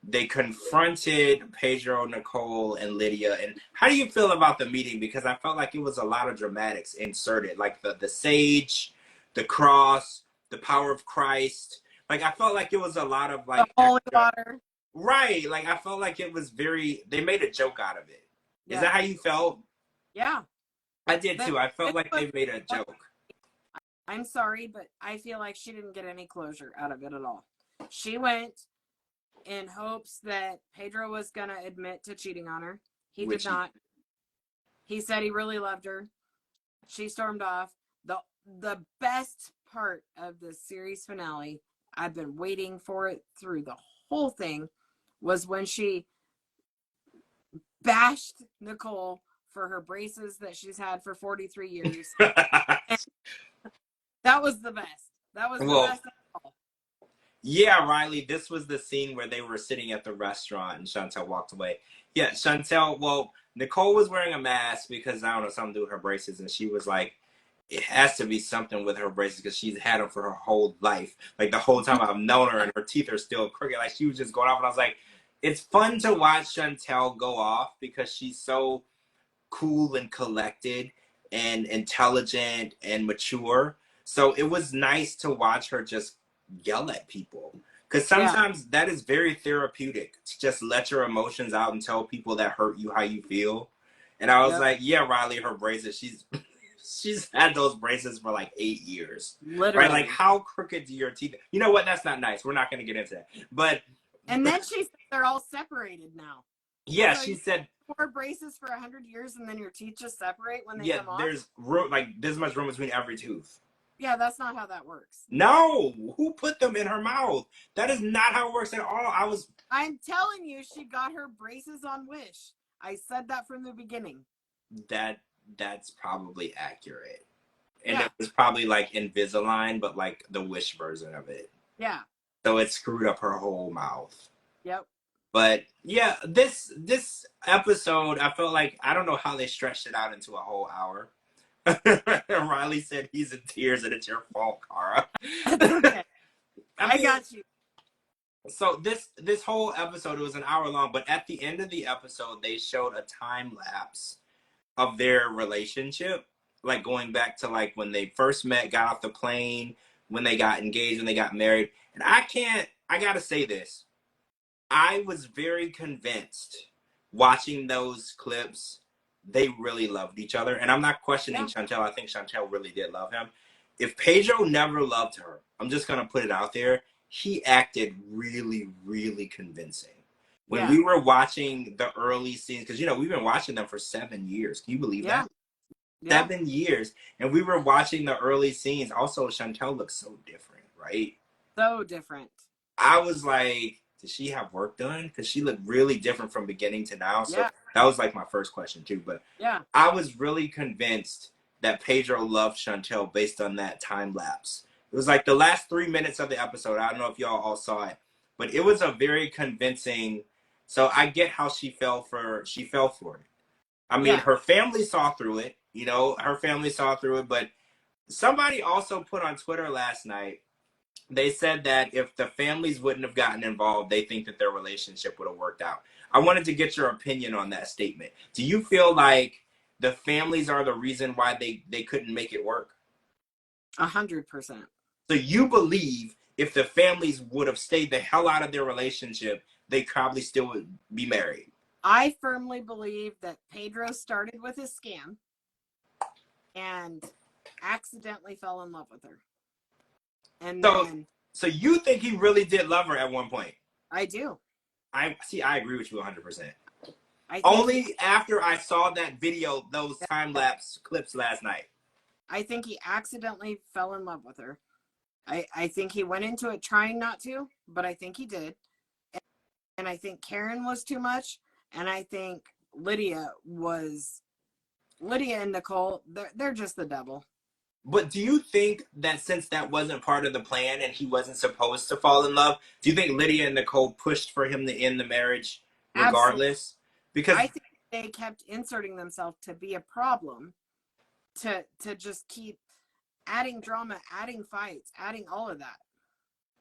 they confronted Pedro, Nicole, and Lydia. And how do you feel about the meeting? Because I felt like it was a lot of dramatics inserted, like the sage, the cross, the power of Christ. Like I felt like it was a lot of The like holy extra, water. right. Like I felt like it was very. They made a joke out of it. Is Yeah. that how you felt? Yeah. I did But too. I felt this like was, they made a joke. I'm sorry, but I feel like she didn't get any closure out of it at all. She went in hopes that Pedro was going to admit to cheating on her. He did Which not. He said he really loved her. She stormed off. The best part of the series finale, I've been waiting for it through the whole thing, was when she bashed Nicole for her braces that she's had for 43 years. And that was the best. That was the well, best of all. yeah, Riley, this was the scene where they were sitting at the restaurant and Chantel walked away. Yeah, Chantel, well, Nicole was wearing a mask because, I don't know, something to do with her braces. And she was like, it has to be something with her braces because she's had them for her whole life. Like the whole time I've known her and her teeth are still crooked. Like she was just going off. And I was like, it's fun to watch Chantel go off because she's so cool and collected and intelligent and mature. So it was nice to watch her just yell at people. Because Yeah. sometimes that is very therapeutic to just let your emotions out and tell people that hurt you how you feel. And I was Yep. like, yeah, Riley, her braces, she's had those braces for like 8 years. Literally. Right? Like how crooked do your teeth? You know what? That's not nice. We're not gonna get into that. But And then she said they're all separated now. yeah, So she you said wear braces for 100 years and then your teeth just separate when they yeah, come off? there's room like this much room between every tooth. Yeah, that's not how that works. No, who put them in her mouth? That is not how it works at all. I'm telling you, she got her braces on Wish. I said that from the beginning. that that's probably accurate. And Yeah. it was probably like Invisalign, but like the Wish version of it. Yeah. So it screwed up her whole mouth. Yep. But yeah, this episode, I felt like I don't know how they stretched it out into a whole hour. Riley said he's in tears and it's your fault, Cara. That's okay. I mean, got you. So this whole episode, it was an hour long, but at the end of the episode, they showed a time lapse of their relationship, like going back to like when they first met, got off the plane, when they got engaged, when they got married. And I gotta say this. I was very convinced watching those clips, they really loved each other. And I'm not questioning Chantel. I think Chantel really did love him. If Pedro never loved her, I'm just gonna put it out there, he acted really, really convincing. When we were watching the early scenes, because you know, we've been watching them for 7 years. Can you believe that? 7 years. And we were watching the early scenes. Also, Chantel looks so different, right? So different. I was like, did she have work done? Because she looked really different from beginning to now. So Yeah. that was like my first question too. But Yeah. I was really convinced that Pedro loved Chantel based on that time lapse. It was like the last 3 minutes of the episode. I don't know if y'all all saw it, but it was a very convincing. So I get how she fell for it. I mean, her family saw through it. You know, her family saw through it. But somebody also put on Twitter last night, they said that if the families wouldn't have gotten involved, they think that their relationship would have worked out. I wanted to get your opinion on that statement. Do you feel like the families are the reason why they couldn't make it work? 100%. So you believe if the families would have stayed the hell out of their relationship, they probably still would be married? I firmly believe that Pedro started with a scam and accidentally fell in love with her. And then so you think he really did love her at one point? I do. I agree with you 100%. Only after I saw that video, those time-lapse clips last night. I think he accidentally fell in love with her. I think he went into it trying not to, but I think he did. And I think Karen was too much. And I think Lydia and Nicole, they're just the devil. But do you think that since that wasn't part of the plan and he wasn't supposed to fall in love, do you think Lydia and Nicole pushed for him to end the marriage Absolutely. regardless? Because I think they kept inserting themselves to be a problem, to just keep adding drama, adding fights, adding all of that.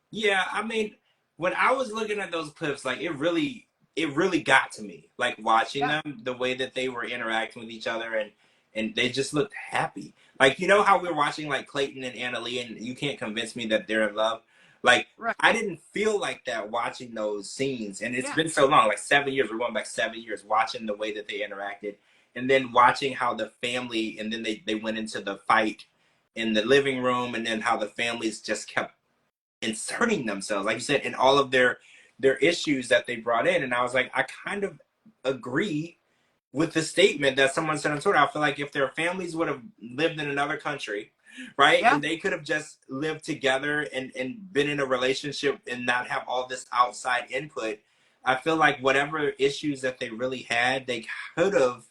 yeah, I mean, when I was looking at those clips, like it really got to me. Like watching Yeah. them, the way that they were interacting with each other and they just looked happy. Like you know how we were watching like Clayton and Annalie and you can't convince me that they're in love. Like Right. I didn't feel like that watching those scenes. And it's Yeah. been so long, like 7 years, we're going back 7 years, watching the way that they interacted and then watching how the family and then they went into the fight in the living room and then how the families just kept inserting themselves, like you said, in all of their issues that they brought in. And I was like, I kind of agree with the statement that someone said on Twitter. I feel like if their families would have lived in another country, right, Yeah. and they could have just lived together and been in a relationship and not have all this outside input, I feel like whatever issues that they really had, they could have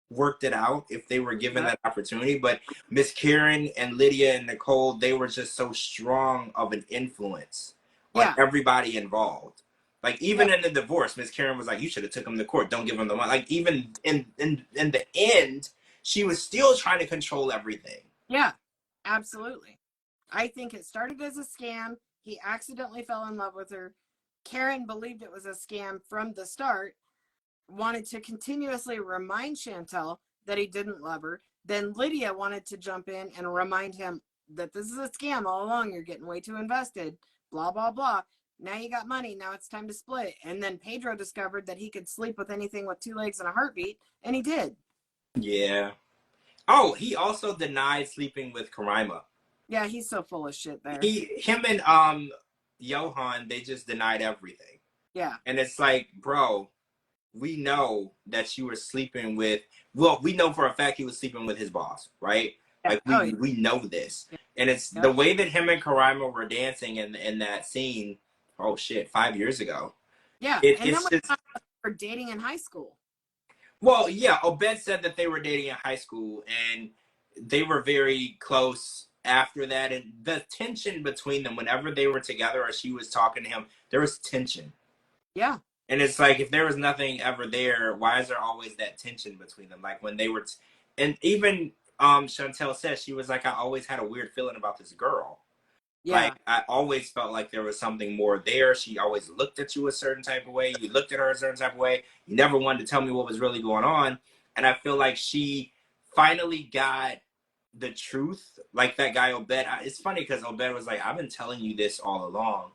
worked it out if they were given Yep. that opportunity. But Miss Karen and Lydia and Nicole, they were just so strong of an influence on Yeah. everybody involved. Like even Yeah. in the divorce, Miss Karen was like, "You should have took him to court. Don't give him the money." Like even in the end, she was still trying to control everything. Yeah. Absolutely. I think it started as a scam. He accidentally fell in love with her. Karen believed it was a scam from the start, wanted to continuously remind Chantel that he didn't love her. Then Lydia wanted to jump in and remind him that this is a scam all along. You're getting way too invested. Blah, blah, blah. Now you got money. Now it's time to split. And then Pedro discovered that he could sleep with anything with two legs and a heartbeat. And he did. Yeah. Oh, he also denied sleeping with Karima. Yeah, he's so full of shit there. Him and Johan, they just denied everything. Yeah. And it's like, bro, we know that you were sleeping with, well, we know for a fact he was sleeping with his boss, right? Yeah. Like Oh, yeah. we know this. Yeah. And it's the Yep. way that him and Karima were dancing in that scene, oh shit, 5 years ago. Yeah. And then It's we just, were dating in high school. well, yeah, Obed said that they were dating in high school and they were very close after that. And the tension between them, whenever they were together or she was talking to him, there was tension. Yeah. And it's like, if there was nothing ever there, why is there always that tension between them? Like when they were, and even Chantel says, she was like, I always had a weird feeling about this girl. Like Yeah. I always felt like there was something more there. She always looked at you a certain type of way. You looked at her a certain type of way. You never wanted to tell me what was really going on. And I feel like she finally got the truth. Like that guy Obed. It's funny because Obed was like, I've been telling you this all along.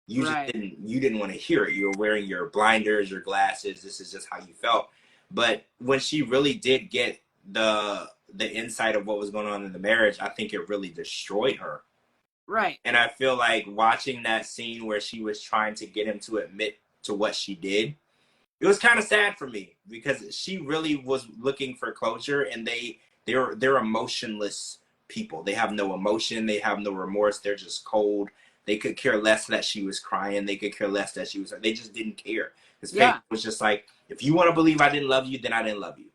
You just Right. didn't want to hear it. You were wearing your blinders, your glasses. This is just how you felt. But when she really did get the insight of what was going on in the marriage, I think it really destroyed her. Right. And I feel like watching that scene where she was trying to get him to admit to what she did, it was kind of sad for me because she really was looking for closure, and they're emotionless people. They have no emotion, they have no remorse. They're just cold. They could care less that she was crying. They could care less that she was. They just didn't care. His face Yeah. was just like, if you want to believe I didn't love you, then I didn't love you.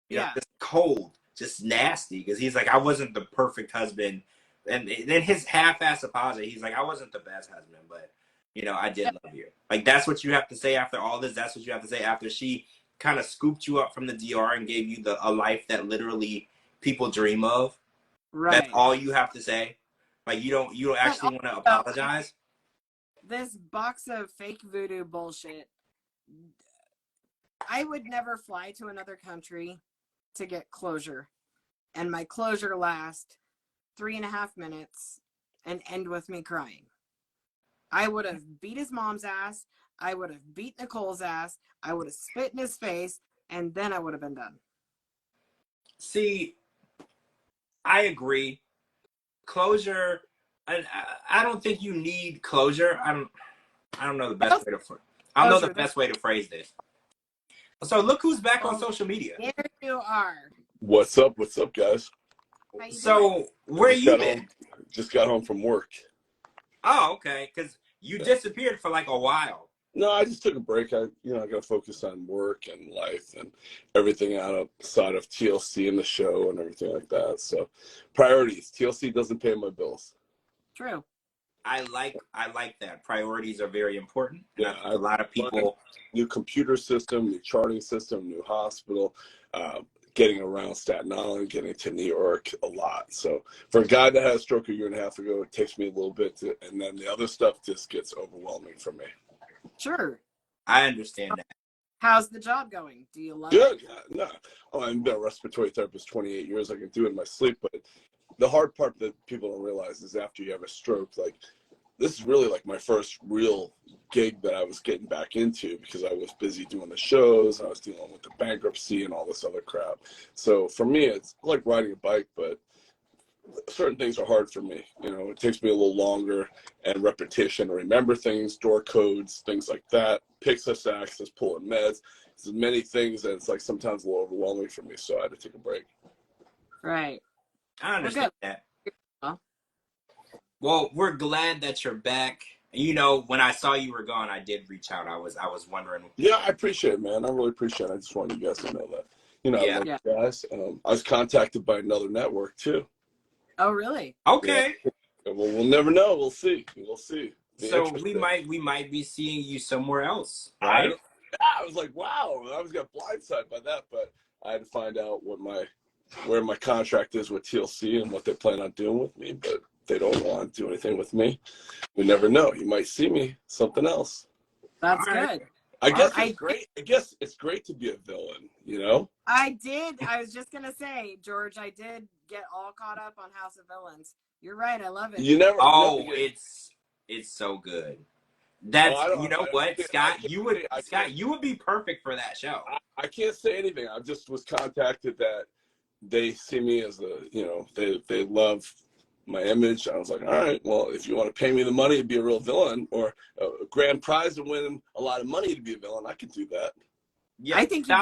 You know, Yeah. just cold, just nasty. Because he's like, I wasn't the perfect husband, and then his half-ass apology, he's like, I wasn't the best husband, but you know, I did Yeah. love you. Like that's what you have to say after all this. That's what you have to say after she kind of scooped you up from the DR and gave you a life that literally people dream of. That's Right. all you have to say. Like you don't But actually want to also, apologize. this box of fake voodoo bullshit. I would never fly to another country to get closure. And my closure lasts 3.5 minutes and end with me crying. I would have beat his mom's ass. I would have beat Nicole's ass. I would have spit in his face. And then I would have been done. See, I agree. Closure. I don't think you need closure. I don't know the best way to. I don't know the best way to phrase this. So look who's back on social media. There you are. What's up? What's up, guys? How you doing? So where you been? Just got home from work. Oh, okay. Because you disappeared for like a while. No, I just took a break. I got to focus on work and life and everything outside of TLC and the show and everything like that. So, priorities. TLC doesn't pay my bills. True. I like that. Priorities are very important, and I Yeah, think I a lot of bought people. new computer system, new charting system, new hospital, uh, getting around Staten Island, getting to New York a lot. So for a guy that had a stroke a year and a half ago, it takes me a little bit to, and then the other stuff just gets overwhelming for me. Sure. I understand that. How's the job going? Do you love Good. it? No. Oh, I've been a respiratory therapist 28 years. I can do it in my sleep, but the hard part that people don't realize is after you have a stroke, like this is really like my first real gig that I was getting back into because I was busy doing the shows. I was dealing with the bankruptcy and all this other crap. So for me, it's like riding a bike, but certain things are hard for me. It takes me a little longer and repetition to remember things, door codes, things like that, Pixis access, pulling meds. There's many things that it's like sometimes a little overwhelming for me. So I had to take a break. Right. I Well, understand good. that. Well, Well, we're glad that you're back. When I saw you were gone, I did reach out. I was wondering. Yeah, I appreciate it, man. I really appreciate it. I just wanted you guys to know that. I Yeah. love yeah. you guys. I was contacted by another network too. Oh, really? Yeah. Okay. Well, we'll never know. We'll see. We'll see. Be So we interesting. might be seeing you somewhere else, I right? don't. Yeah, I was like, wow. I was got blindsided by that, but I had to find out where my contract is with TLC and what they plan on doing with me. But they don't want to do anything with me. We never know. You might see me something else. That's All right. good. I guess I it's great. I guess it's great to be a villain. I did. I was just gonna say, George, I did get all caught up on House of Villains. You're right. I love it. You never Oh, get. it's so good. Oh, That's I you don't. know what, I Scott, can't you would say. I can't. Scott, you would be perfect for that show. I can't say anything. I just was contacted that they see me as they love my image. I was like, all right, well, if you want to pay me the money to be a real villain or a grand prize to win a lot of money to be a villain, I can do that. Yeah, I think you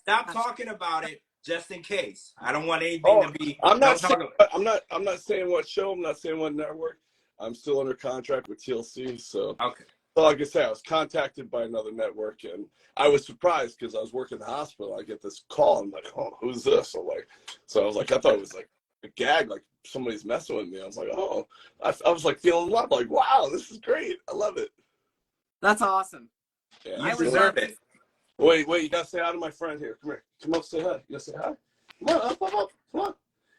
stop talking about it just in case. I don't want anything Oh, to be. I'm not Don't saying. talk about. I'm not saying what show. I'm not saying what network. I'm still under contract with TLC, so. Okay. So like I said, I was contacted by another network, and I was surprised because I was working in the hospital. I get this call. I'm like, oh, who's this? So I was like, I thought it was like a gag, like somebody's messing with me. I was like, oh, I was like feeling love, like, wow, this is great. I love it. That's awesome. Yeah. You I would deserve love it. to. Wait, you gotta say hi to my friend here. Come here. Come up, say hi. You gotta say hi. Come on, up. Come on.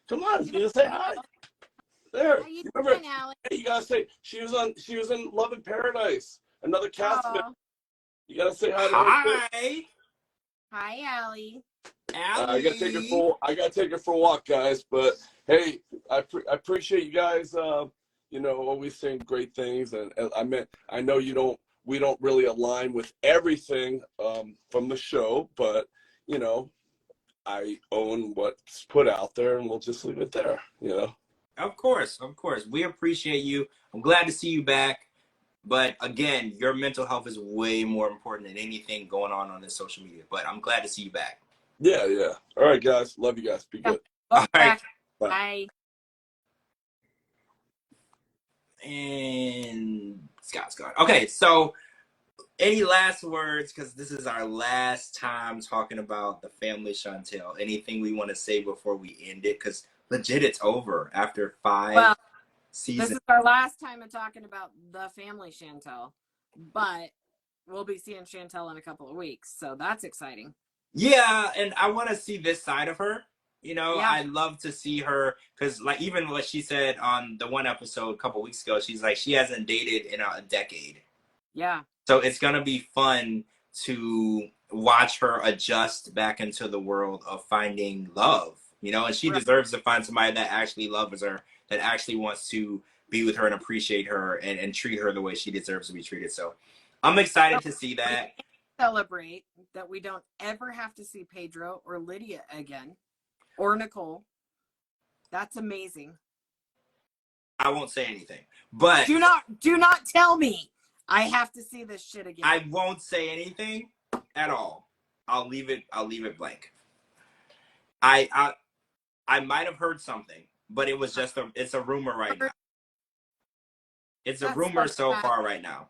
Come on. You gotta say hi. There. How you Remember? doing, Allie? Hey, you gotta say she was in Love in Paradise. Another cast member. Oh, You gotta say hi to her too. Hi, hi, Allie. I gotta take her Allie. for a walk, guys. But hey, I appreciate you guys. Always saying great things, and I know we don't really align with everything from the show, but I own what's put out there, and we'll just leave it there. Of course. We appreciate you. I'm glad to see you back. But again, your mental health is way more important than anything going on this social media. But I'm glad to see you back. Yeah, yeah. All right, guys. Love you guys. Be good. All right. Back. Bye. Bye. And Scott's gone. Okay, so any last words? Because this is our last time talking about the family, Chantel. Anything we want to say before we end it? Because legit, it's over after 5 Well, seasons. this is our last time of talking about the family, Chantel. But we'll be seeing Chantel in a couple of weeks, so that's exciting. Yeah, and I want to see this side of her. Yeah. I love to see her because, like, even what she said on the one episode a couple weeks ago, she's like, she hasn't dated in a decade. Yeah. So it's going to be fun to watch her adjust back into the world of finding love, and she Right. deserves to find somebody that actually loves her, that actually wants to be with her and appreciate her and treat her the way she deserves to be treated. So I'm excited to see that. Celebrate that we don't ever have to see Pedro or Lydia again, or Nicole. That's amazing. I won't say anything, but Do not tell me I have to see this shit again. I won't say anything at all. I'll leave it blank. I might have heard something, but it was just it's a rumor right now. It's a That's rumor so so sad. far right now.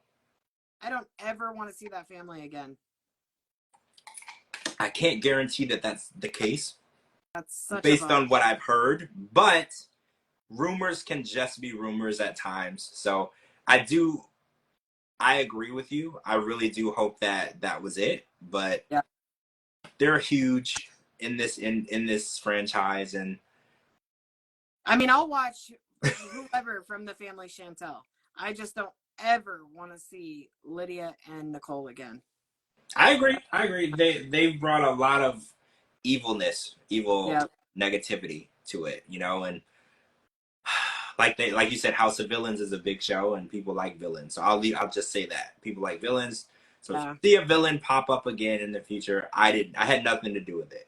I don't ever want to see that family again. I can't guarantee that that's the case That's such based a bummer. on what I've heard, but rumors can just be rumors at times. So I agree with you. I really do hope that that was it, but Yeah. they're huge in this franchise, and I mean, I'll watch whoever from the family Chantel. I just don't ever want to see Lydia and Nicole again. I agree. They've brought a lot of evil Yeah. negativity to it, you know, and like you said, House of Villains is a big show, and people like villains. So I'll just say that people like villains. So if you see a villain pop up again in the future, I had nothing to do with it.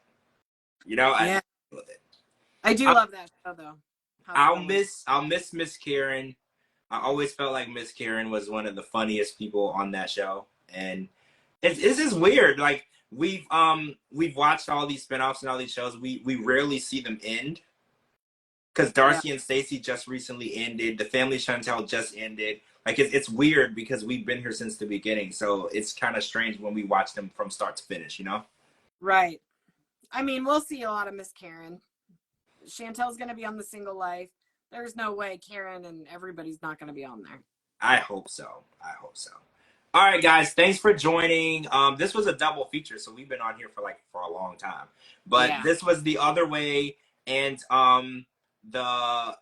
You know, I Yeah. with it. I do love that show though. I'll miss Miss Karen. I always felt like Miss Karen was one of the funniest people on that show, and it's just weird. Like we've watched all these spinoffs and all these shows. We rarely see them end. Because Darcy and Stacy just recently ended. The Family Chantel just ended. Like it's weird because we've been here since the beginning. So it's kind of strange when we watch them from start to finish, you know? Right. I mean, we'll see a lot of Miss Karen. Chantel's going to be on The Single Life. There's no way Karen and everybody's not going to be on there. I hope so. All right, guys. Thanks for joining. This was a double feature, so we've been on here for a long time. But this was The Other Way, and the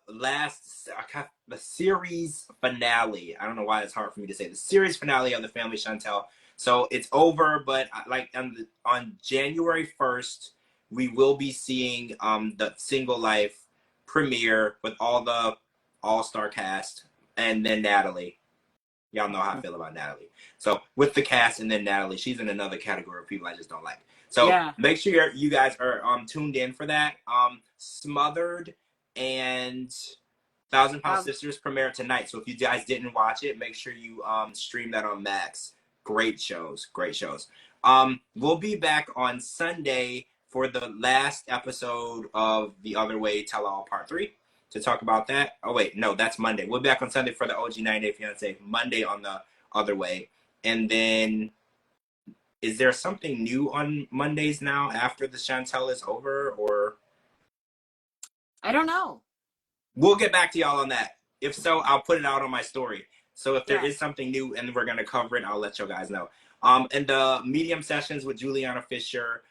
series finale. I don't know why it's hard for me to say. The series finale of The Family Chantel. So it's over, but like on January 1st, we will be seeing the Single Life premiere with all the all-star cast, and then Natalie. Y'all know how I feel about Natalie. So with the cast and then Natalie, she's in another category of people I just don't like. So make sure you guys are tuned in for that. Smothered and Thousand Pound Sisters premiere tonight. So if you guys didn't watch it, make sure you stream that on Max. Great shows. We'll be back on Sunday for the last episode of The Other Way Tell All Part 3 to talk about that. Oh wait, no, that's Monday. We'll be back on Sunday for the OG 90 Day Fiance. Monday on The Other Way. And then is there something new on Mondays now after the Chantel is over, or? I don't know. We'll get back to y'all on that. If so, I'll put it out on my story. So if there is something new and we're going to cover it, I'll let you guys know. And the medium sessions with Juliana Fisher,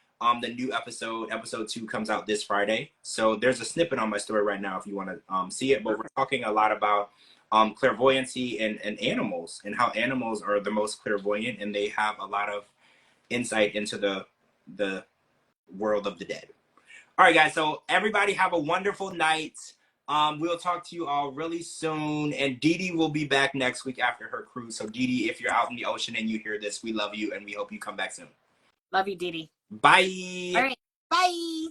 the new episode 2 comes out this Friday. So there's a snippet on my story right now if you want to see it. But we're talking a lot about clairvoyancy and animals, and how animals are the most clairvoyant, and they have a lot of insight into the world of the dead. All right, guys. So everybody have a wonderful night. We'll talk to you all really soon. And Dee Dee will be back next week after her cruise. So Dee Dee, if you're out in the ocean and you hear this, we love you and we hope you come back soon. Love you, Dee Dee. Bye. All right. Bye.